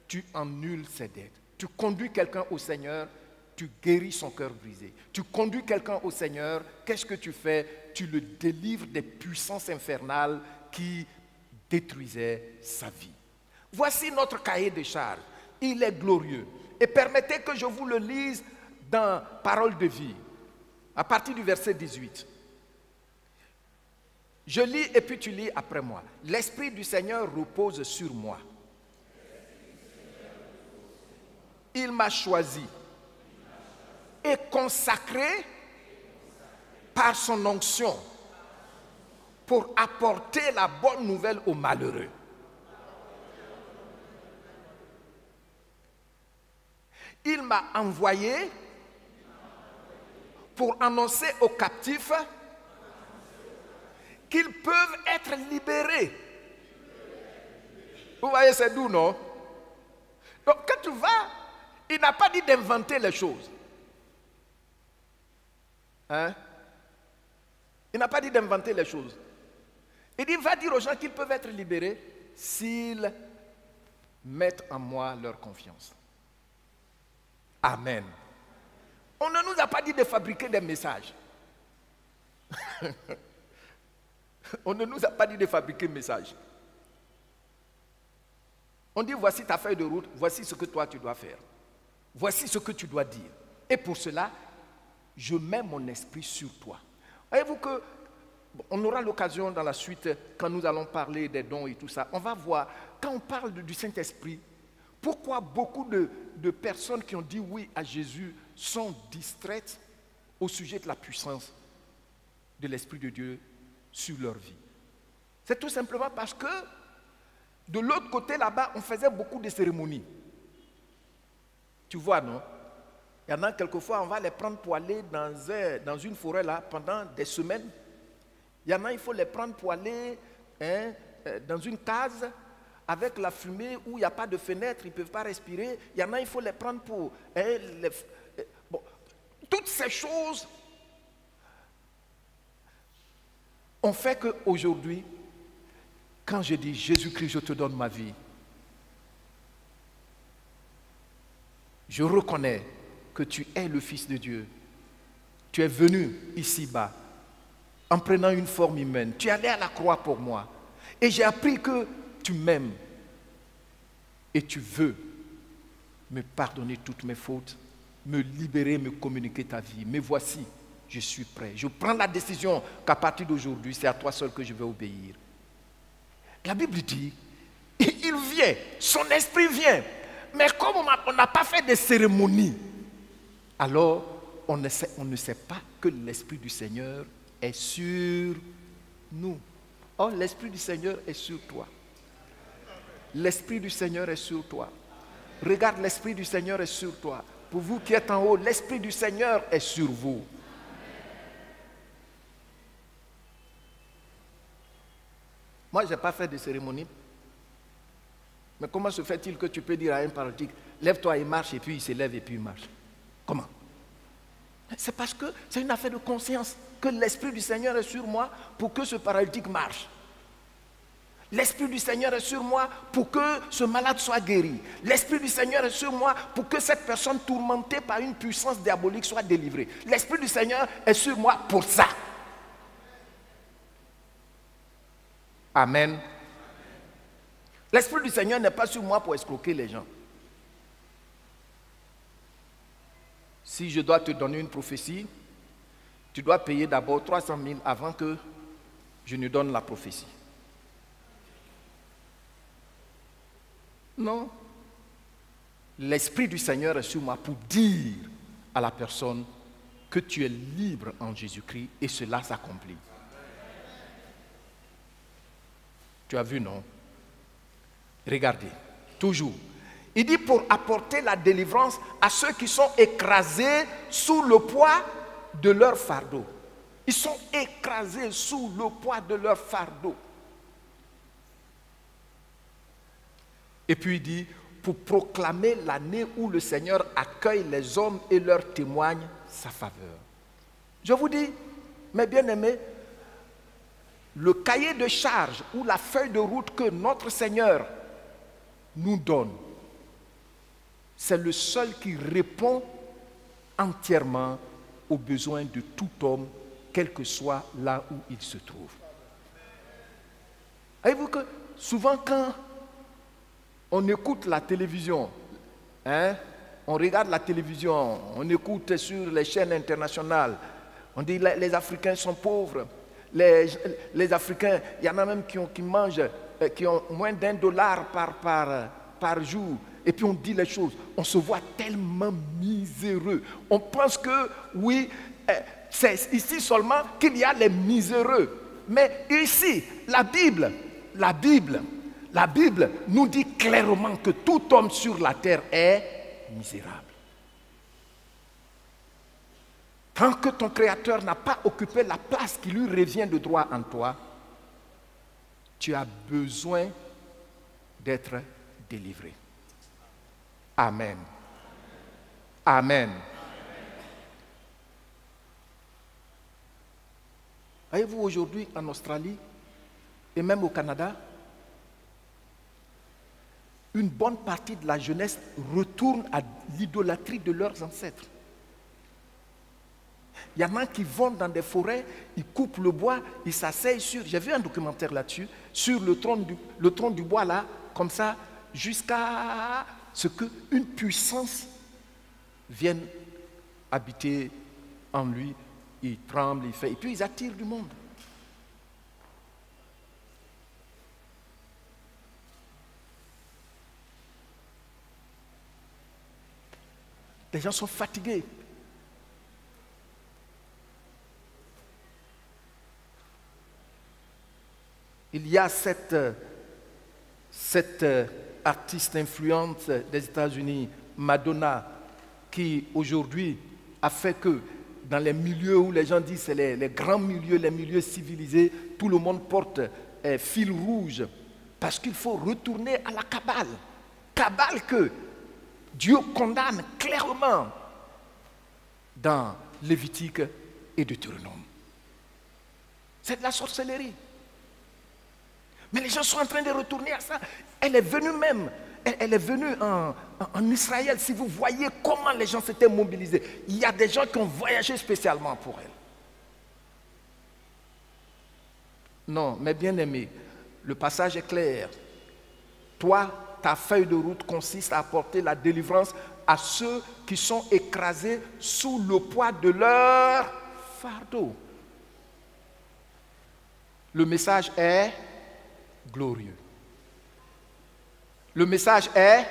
Tu annules ses dettes. Tu conduis quelqu'un au Seigneur, tu guéris son cœur brisé. Tu conduis quelqu'un au Seigneur, qu'est-ce que tu fais? Tu le délivres des puissances infernales qui détruisaient sa vie. Voici notre cahier de charges. Il est glorieux. Et permettez que je vous le lise dans Parole de vie, à partir du verset 18. Je lis et puis tu lis après moi. L'Esprit du Seigneur repose sur moi. Il m'a choisi et consacré par son onction pour apporter la bonne nouvelle aux malheureux. Il m'a envoyé pour annoncer aux captifs qu'ils peuvent être libérés. Vous voyez, c'est doux, non? Donc, quand tu vas, il n'a pas dit d'inventer les choses. Hein? Il n'a pas dit d'inventer les choses. Il dit, va dire aux gens qu'ils peuvent être libérés s'ils mettent en moi leur confiance. Amen. On ne nous a pas dit de fabriquer des messages. On ne nous a pas dit de fabriquer un message. On dit, voici ta feuille de route, voici ce que toi tu dois faire. Voici ce que tu dois dire. Et pour cela, je mets mon esprit sur toi. Voyez-vous que, on aura l'occasion dans la suite, quand nous allons parler des dons et tout ça, on va voir, quand on parle du Saint-Esprit, pourquoi beaucoup de personnes qui ont dit oui à Jésus sont distraites au sujet de la puissance de l'Esprit de Dieu sur leur vie. C'est tout simplement parce que de l'autre côté là-bas, on faisait beaucoup de cérémonies. Tu vois, non? Il y en a quelquefois, on va les prendre pour aller dans une forêt là pendant des semaines. Il y en a, il faut les prendre pour aller dans une case avec la fumée où il n'y a pas de fenêtre, ils ne peuvent pas respirer. Il y en a, il faut les prendre pour... Bon, toutes ces choses ont fait qu'aujourd'hui, quand je dis Jésus-Christ, je te donne ma vie, je reconnais que tu es le Fils de Dieu. Tu es venu ici-bas en prenant une forme humaine. Tu es allé à la croix pour moi. Et j'ai appris que tu m'aimes et tu veux me pardonner toutes mes fautes, me libérer, me communiquer ta vie. Mais voici, je suis prêt. Je prends la décision qu'à partir d'aujourd'hui, c'est à toi seul que je vais obéir. La Bible dit, il vient, son esprit vient. Mais comme on n'a pas fait de cérémonie, alors on ne sait pas que l'Esprit du Seigneur est sur nous. Or, l'Esprit du Seigneur est sur toi. L'Esprit du Seigneur est sur toi. Regarde, l'Esprit du Seigneur est sur toi. Pour vous qui êtes en haut, l'Esprit du Seigneur est sur vous. Moi, je n'ai pas fait de cérémonie. Mais comment se fait-il que tu peux dire à un paralytique, lève-toi et marche, et puis il se lève et puis il marche? Comment? C'est parce que c'est une affaire de conscience, que l'Esprit du Seigneur est sur moi pour que ce paralytique marche. L'Esprit du Seigneur est sur moi pour que ce malade soit guéri. L'Esprit du Seigneur est sur moi pour que cette personne tourmentée par une puissance diabolique soit délivrée. L'Esprit du Seigneur est sur moi pour ça. Amen. L'Esprit du Seigneur n'est pas sur moi pour escroquer les gens. Si je dois te donner une prophétie, tu dois payer d'abord 300 000 avant que je ne donne la prophétie. Non. L'Esprit du Seigneur est sur moi pour dire à la personne que tu es libre en Jésus-Christ et cela s'accomplit. Tu as vu, non? Regardez, toujours. Il dit pour apporter la délivrance à ceux qui sont écrasés sous le poids de leur fardeau. Ils sont écrasés sous le poids de leur fardeau. Et puis il dit, pour proclamer l'année où le Seigneur accueille les hommes et leur témoigne sa faveur. Je vous dis, mes bien-aimés, le cahier de charge ou la feuille de route que notre Seigneur nous donne, c'est le seul qui répond entièrement aux besoins de tout homme, quel que soit là où il se trouve. Voyez-vous que souvent quand on écoute la télévision, on regarde la télévision, on écoute sur les chaînes internationales, on dit les Africains sont pauvres, les Africains, il y en a même qui mangent, qui ont moins $1 par jour. Et puis on dit les choses, on se voit tellement miséreux. On pense que, oui, c'est ici seulement qu'il y a les miséreux. Mais ici, la Bible nous dit clairement que tout homme sur la terre est misérable. Tant que ton Créateur n'a pas occupé la place qui lui revient de droit en toi, tu as besoin d'être délivré. Amen. Amen. Voyez-vous, aujourd'hui en Australie et même au Canada, une bonne partie de la jeunesse retourne à l'idolâtrie de leurs ancêtres. Il y en a qui vont dans des forêts, ils coupent le bois, ils s'asseyent sur, j'ai vu un documentaire là-dessus, sur le tronc du bois là, comme ça, jusqu'à ce qu'une puissance vienne habiter en lui. Il tremble, il fait, et puis ils attirent du monde. Les gens sont fatigués. Il y a cette artiste influente des États-Unis, Madonna, qui aujourd'hui a fait que dans les milieux où les gens disent c'est les grands milieux, les milieux civilisés, tout le monde porte fil rouge parce qu'il faut retourner à la Kabbale. Kabbale que Dieu condamne clairement dans Lévitique et Deutéronome. C'est de la sorcellerie. Mais les gens sont en train de retourner à ça. Elle est venue même, elle est venue en Israël. Si vous voyez comment les gens s'étaient mobilisés, il y a des gens qui ont voyagé spécialement pour elle. Non, mes bien-aimés, le passage est clair. Toi, ta feuille de route consiste à apporter la délivrance à ceux qui sont écrasés sous le poids de leur fardeau. Le message est glorieux. Le message est.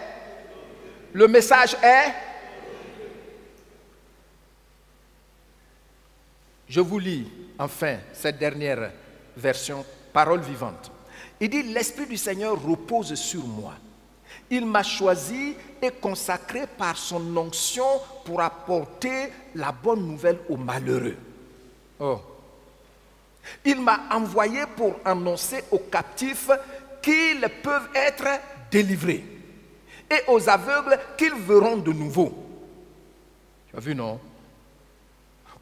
Je vous lis enfin cette dernière version, parole vivante. Il dit, l'Esprit du Seigneur repose sur moi. Il m'a choisi et consacré par son onction pour apporter la bonne nouvelle aux malheureux. Oh. Il m'a envoyé pour annoncer aux captifs qu'ils peuvent être délivrés et aux aveugles qu'ils verront de nouveau. Tu as vu, non?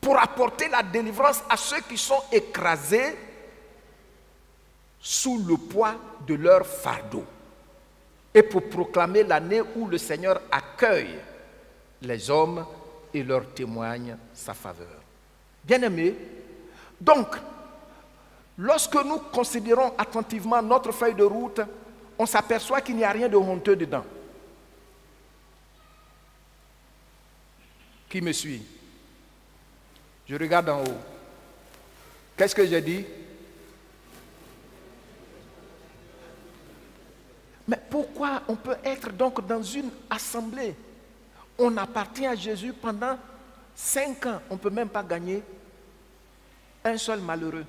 Pour apporter la délivrance à ceux qui sont écrasés sous le poids de leur fardeau et pour proclamer l'année où le Seigneur accueille les hommes et leur témoigne sa faveur. Bien-aimés, donc, lorsque nous considérons attentivement notre feuille de route, on s'aperçoit qu'il n'y a rien de honteux dedans. Qui me suit? Je regarde en haut. Qu'est-ce que j'ai dit? Mais pourquoi on peut être donc dans une assemblée? On appartient à Jésus pendant 5 ans. On ne peut même pas gagner un seul malheureux.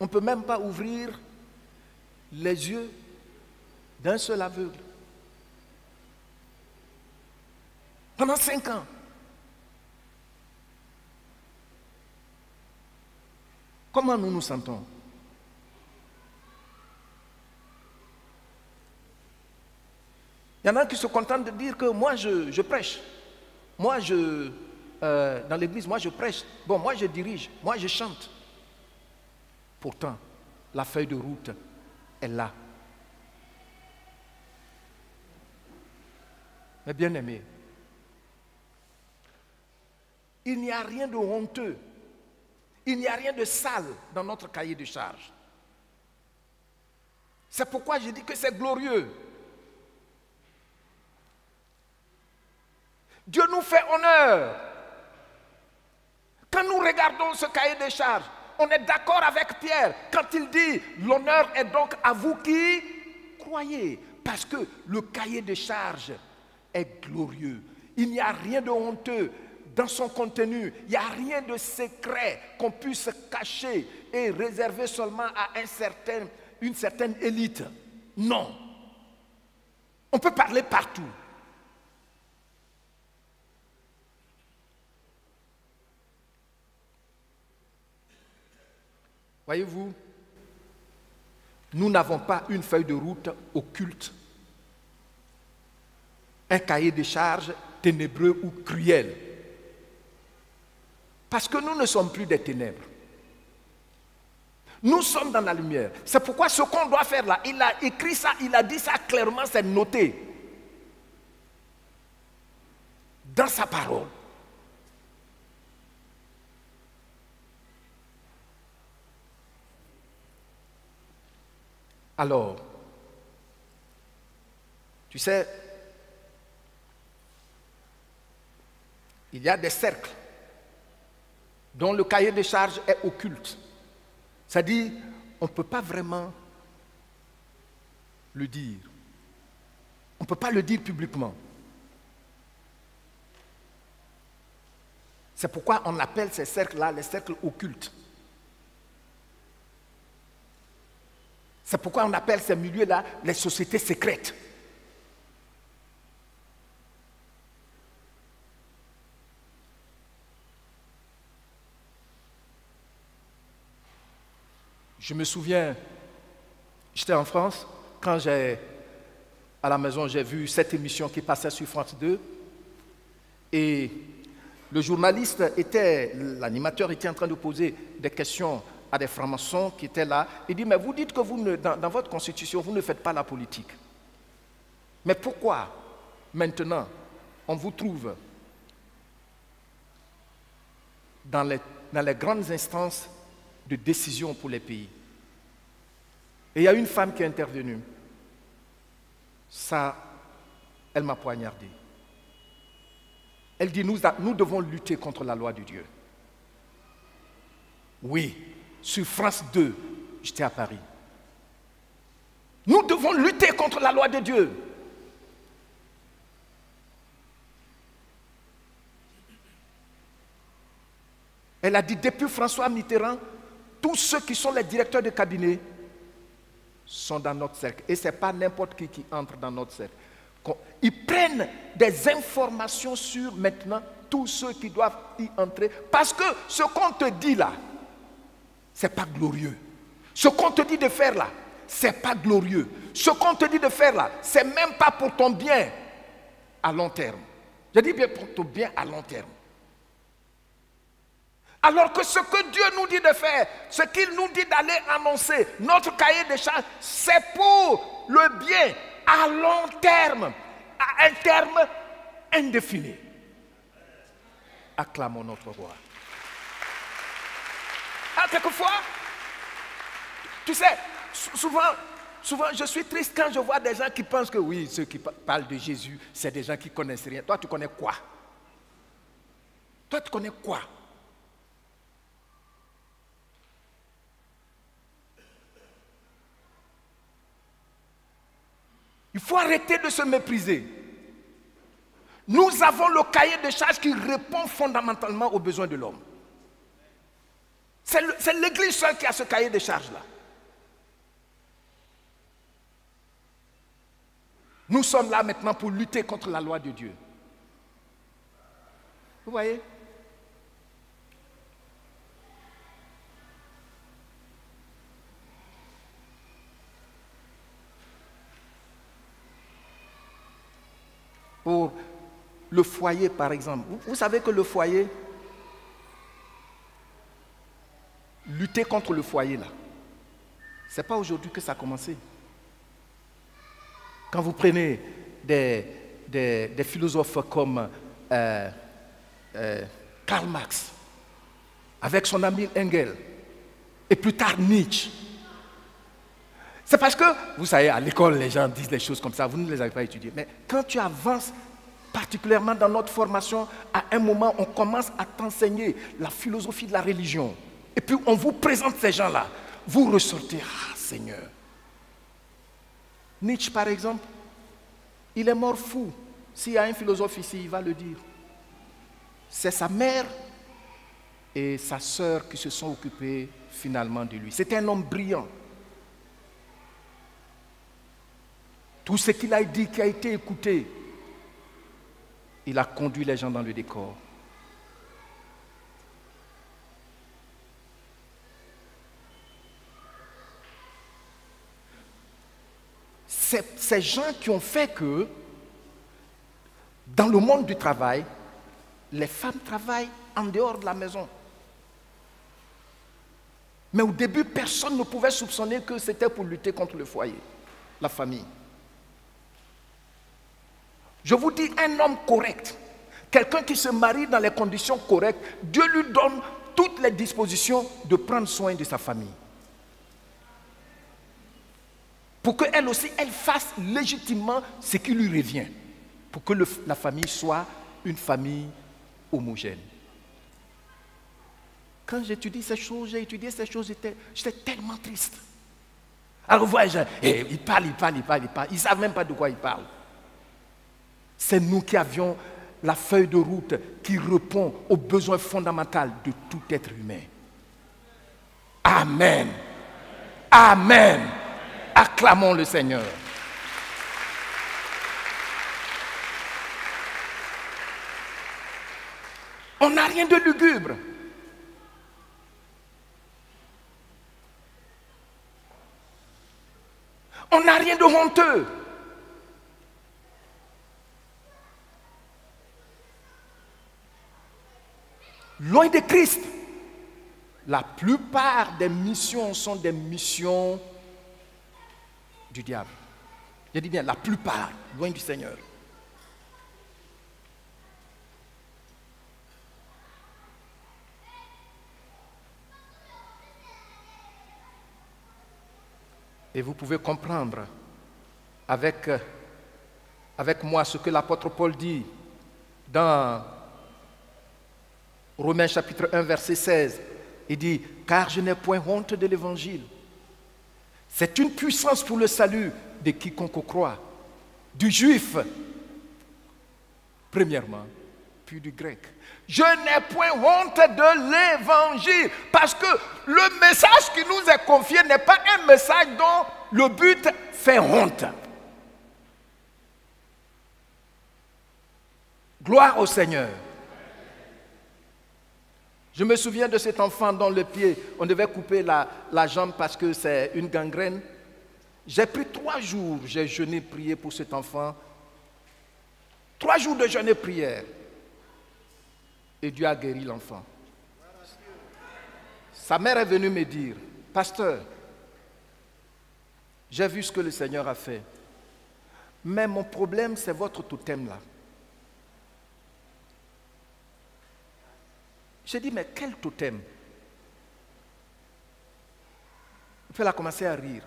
On ne peut même pas ouvrir les yeux d'un seul aveugle. Pendant 5 ans. Comment nous nous sentons? Il y en a qui se contentent de dire que moi je prêche. Moi dans l'église, moi je prêche. Bon, moi je dirige, moi je chante. Pourtant, la feuille de route est là. Mais bien aimé, il n'y a rien de honteux, il n'y a rien de sale dans notre cahier de charges. C'est pourquoi je dis que c'est glorieux. Dieu nous fait honneur. Quand nous regardons ce cahier de charges, on est d'accord avec Pierre quand il dit « L'honneur est donc à vous qui croyez ». Parce que le cahier de charges est glorieux. Il n'y a rien de honteux dans son contenu. Il n'y a rien de secret qu'on puisse cacher et réserver seulement à une certaine élite. Non. On peut parler partout. Voyez-vous, nous n'avons pas une feuille de route occulte, un cahier de charges ténébreux ou cruel. Parce que nous ne sommes plus des ténèbres. Nous sommes dans la lumière. C'est pourquoi ce qu'on doit faire là, il a écrit ça, il a dit ça clairement, c'est noté dans sa parole. Alors, tu sais, il y a des cercles dont le cahier de charges est occulte. C'est-à-dire, on ne peut pas vraiment le dire. On ne peut pas le dire publiquement. C'est pourquoi on appelle ces cercles-là les cercles occultes. C'est pourquoi on appelle ces milieux-là les sociétés secrètes. Je me souviens, j'étais en France, quand à la maison, j'ai vu cette émission qui passait sur France 2, et le journaliste l'animateur était en train de poser des questions à des francs-maçons qui étaient là. Il dit, mais vous dites que dans votre constitution, vous ne faites pas la politique. Mais pourquoi, maintenant, on vous trouve dans les grandes instances de décision pour les pays? Et il y a une femme qui est intervenue. Ça, elle m'a poignardé. Elle dit, nous devons lutter contre la loi de Dieu. Oui, sur France 2, j'étais à Paris. Nous devons lutter contre la loi de Dieu. Elle a dit, depuis François Mitterrand, tous ceux qui sont les directeurs de cabinet sont dans notre cercle. Et ce n'est pas n'importe qui entre dans notre cercle. Ils prennent des informations sur maintenant tous ceux qui doivent y entrer. Parce que ce qu'on te dit là, ce n'est pas glorieux. Ce qu'on te dit de faire là, ce n'est pas glorieux. Ce qu'on te dit de faire là, ce n'est même pas pour ton bien à long terme. Je dis bien pour ton bien à long terme. Alors que ce que Dieu nous dit de faire, ce qu'il nous dit d'aller annoncer, notre cahier de charges, c'est pour le bien à long terme, à un terme indéfini. Acclamons notre roi. Ah, quelquefois, tu sais, souvent, je suis triste quand je vois des gens qui pensent que oui, ceux qui parlent de Jésus, c'est des gens qui ne connaissent rien. Toi, tu connais quoi? Toi, tu connais quoi? Il faut arrêter de se mépriser. Nous avons le cahier de charges qui répond fondamentalement aux besoins de l'homme. C'est l'Église seule qui a ce cahier de charges-là. Nous sommes là maintenant pour lutter contre la loi de Dieu. Vous voyez? Pour le foyer, par exemple. Vous savez que le foyer, lutter contre le foyer, là, ce n'est pas aujourd'hui que ça a commencé. Quand vous prenez des philosophes comme Karl Marx, avec son ami Engels, et plus tard Nietzsche, c'est parce que, vous savez, à l'école, les gens disent des choses comme ça, vous ne les avez pas étudiées. Mais quand tu avances, particulièrement dans notre formation, à un moment, on commence à t'enseigner la philosophie de la religion. Et puis, on vous présente ces gens-là. Vous ressortez, ah Seigneur. Nietzsche, par exemple, il est mort fou. S'il y a un philosophe ici, il va le dire. C'est sa mère et sa sœur qui se sont occupées finalement de lui. C'était un homme brillant. Tout ce qu'il a dit, qui a été écouté, il a conduit les gens dans le décor. C'est ces gens qui ont fait que, dans le monde du travail, les femmes travaillent en dehors de la maison. Mais au début, personne ne pouvait soupçonner que c'était pour lutter contre le foyer, la famille. Je vous dis, un homme correct, quelqu'un qui se marie dans les conditions correctes, Dieu lui donne toutes les dispositions de prendre soin de sa famille. Pour qu'elle aussi, elle fasse légitimement ce qui lui revient. Pour que la famille soit une famille homogène. Quand j'étudie ces choses, j'étais tellement triste. Alors vous voyez, ils parlent. Ils ne savent même pas de quoi ils parlent. C'est nous qui avions la feuille de route qui répond aux besoins fondamentaux de tout être humain. Amen. Amen. Acclamons le Seigneur. On n'a rien de lugubre. On n'a rien de honteux. Loin de Christ, la plupart des missions sont des missions du diable. Je dis bien la plupart, loin du Seigneur. Et vous pouvez comprendre avec moi ce que l'apôtre Paul dit dans Romains chapitre 1 verset 16. Il dit, car je n'ai point honte de l'évangile. C'est une puissance pour le salut de quiconque croit, du juif, premièrement, puis du grec. Je n'ai point honte de l'évangile, parce que le message qui nous est confié n'est pas un message dont le but fait honte. Gloire au Seigneur. Je me souviens de cet enfant dont le pied, on devait couper la jambe parce que c'est une gangrène. J'ai pris 3 jours, j'ai jeûné, prié pour cet enfant. 3 jours de jeûne et prière. Et Dieu a guéri l'enfant. Sa mère est venue me dire, pasteur, j'ai vu ce que le Seigneur a fait, mais mon problème c'est votre totem là. J'ai dit, mais quel totem? Elle a commencé à rire.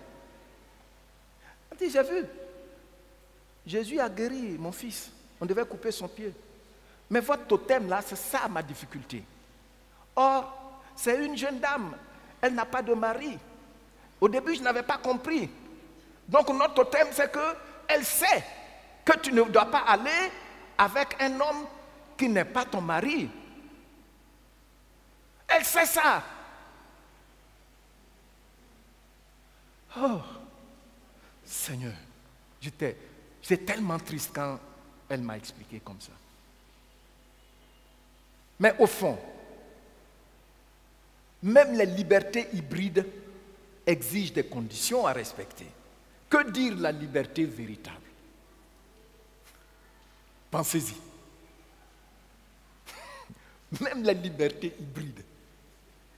Elle dit, j'ai vu, Jésus a guéri mon fils, on devait couper son pied. Mais votre totem là, c'est ça ma difficulté. Or, c'est une jeune dame, elle n'a pas de mari. Au début, je n'avais pas compris. Donc notre totem, c'est qu'elle sait que tu ne dois pas aller avec un homme qui n'est pas ton mari. Elle sait ça. Oh, Seigneur, j'étais tellement triste quand elle m'a expliqué comme ça. Mais au fond, même les libertés hybrides exigent des conditions à respecter. Que dire la liberté véritable? Pensez-y. Même la liberté hybride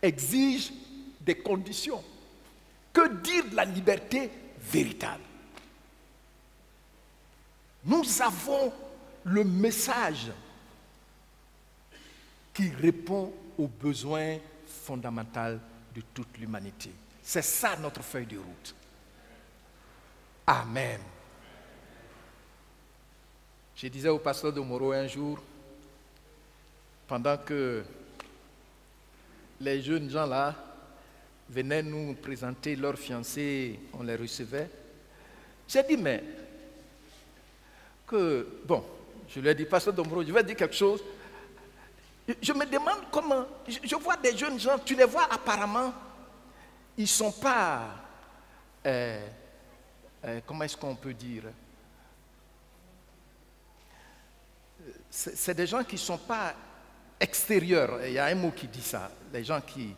exige des conditions. Que dire de la liberté véritable? Nous avons le message qui répond aux besoins fondamentaux de toute l'humanité. C'est ça notre feuille de route. Amen. Je disais au pasteur de Moro un jour, pendant que les jeunes gens là venaient nous présenter leurs fiancés, on les recevait. J'ai dit, mais je lui ai dit, pasteur Domoro, je vais dire quelque chose. Je me demande comment, je vois des jeunes gens, tu les vois apparemment, ils ne sont pas, comment est-ce qu'on peut dire, c'est des gens qui ne sont pas extérieurs, il y a un mot qui dit ça, les gens qui...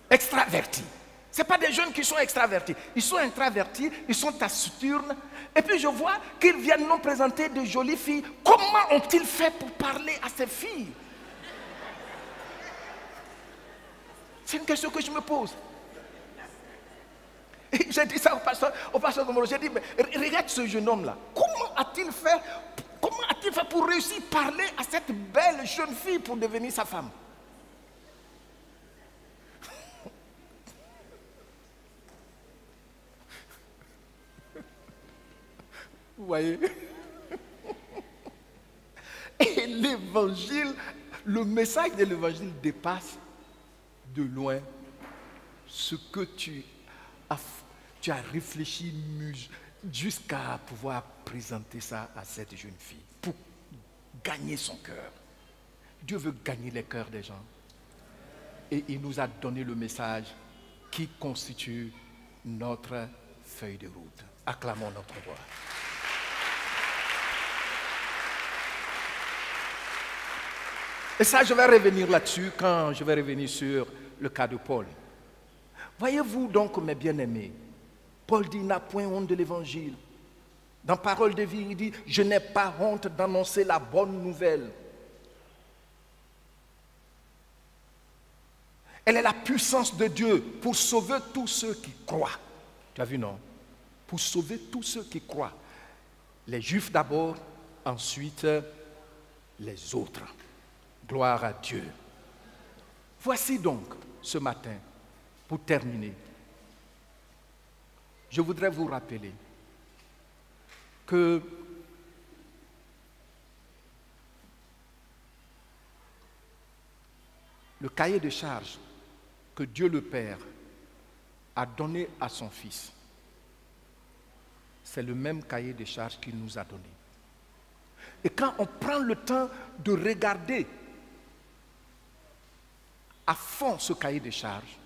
extravertis. Ce n'est pas des jeunes qui sont extravertis. Ils sont introvertis, ils sont taciturnes. Et puis je vois qu'ils viennent nous présenter de jolies filles. Comment ont-ils fait pour parler à ces filles? C'est une question que je me pose. Et j'ai dit ça au pasteur Gomoro. J'ai dit, mais regarde ce jeune homme-là. Comment a-t-il fait pour réussir à parler à cette belle jeune fille pour devenir sa femme? Vous voyez? Et l'évangile, le message de l'évangile dépasse de loin ce que tu as réfléchi jusqu'à pouvoir présenter ça à cette jeune fille pour gagner son cœur. Dieu veut gagner les cœurs des gens. Et il nous a donné le message qui constitue notre feuille de route. Acclamons notre roi. Et ça, je vais revenir là-dessus quand je vais revenir sur le cas de Paul. Voyez-vous donc, mes bien-aimés, Paul dit, n'a point honte de l'évangile. Dans Parole de vie, il dit, je n'ai pas honte d'annoncer la bonne nouvelle. Elle est la puissance de Dieu pour sauver tous ceux qui croient. Tu as vu, non? Pour sauver tous ceux qui croient. Les Juifs d'abord, ensuite les autres. Gloire à Dieu. Voici donc, ce matin, pour terminer, je voudrais vous rappeler que le cahier de charges que Dieu le Père a donné à son Fils, c'est le même cahier de charges qu'il nous a donné. Et quand on prend le temps de regarder à fond ce cahier de charges,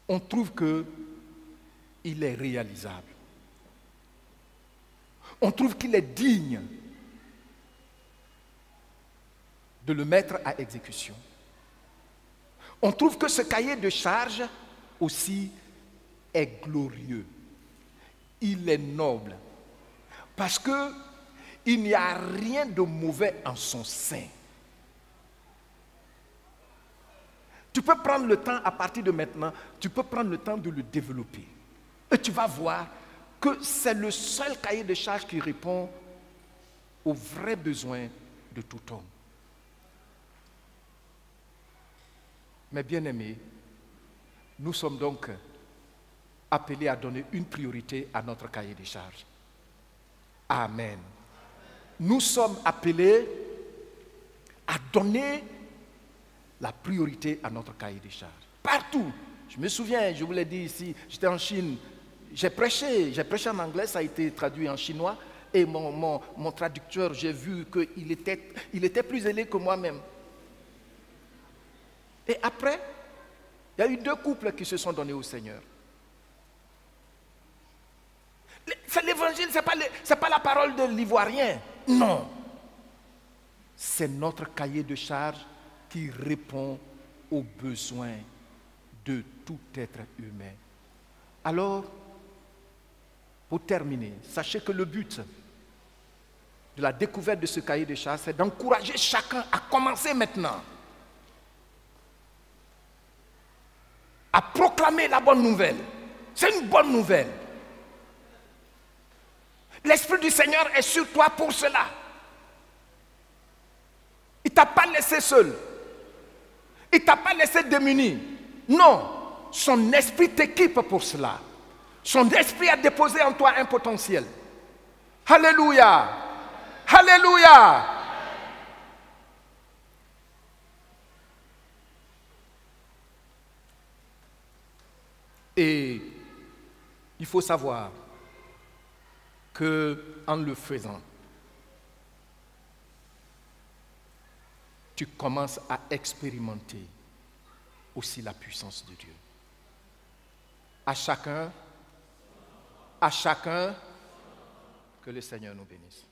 on trouve qu'il est réalisable. On trouve qu'il est digne de le mettre à exécution. On trouve que ce cahier de charges aussi est glorieux. Il est noble. Parce qu'il n'y a rien de mauvais en son sein. Tu peux prendre le temps à partir de maintenant, tu peux prendre le temps de le développer. Et tu vas voir que c'est le seul cahier de charges qui répond aux vrais besoins de tout homme. Mes bien-aimés, nous sommes donc appelés à donner une priorité à notre cahier de charges. Amen. Nous sommes appelés à donner la priorité à notre cahier de charges. Partout. Je me souviens, je vous l'ai dit ici, j'étais en Chine, j'ai prêché en anglais, ça a été traduit en chinois, et mon traducteur, j'ai vu qu'il était plus zélé que moi-même. Et après, il y a eu 2 couples qui se sont donnés au Seigneur. C'est l'évangile, ce n'est pas la parole de l'Ivoirien. Non. C'est notre cahier de charges qui répond aux besoins de tout être humain. Alors, pour terminer, sachez que le but de la découverte de ce cahier de charges, c'est d'encourager chacun à commencer maintenant. À proclamer la bonne nouvelle. C'est une bonne nouvelle. L'Esprit du Seigneur est sur toi pour cela. Il ne t'a pas laissé seul. Il ne t'a pas laissé démuni. Non, son esprit t'équipe pour cela. Son esprit a déposé en toi un potentiel. Alléluia. Alléluia. Et il faut savoir que en le faisant, tu commences à expérimenter aussi la puissance de Dieu. À chacun, que le Seigneur nous bénisse.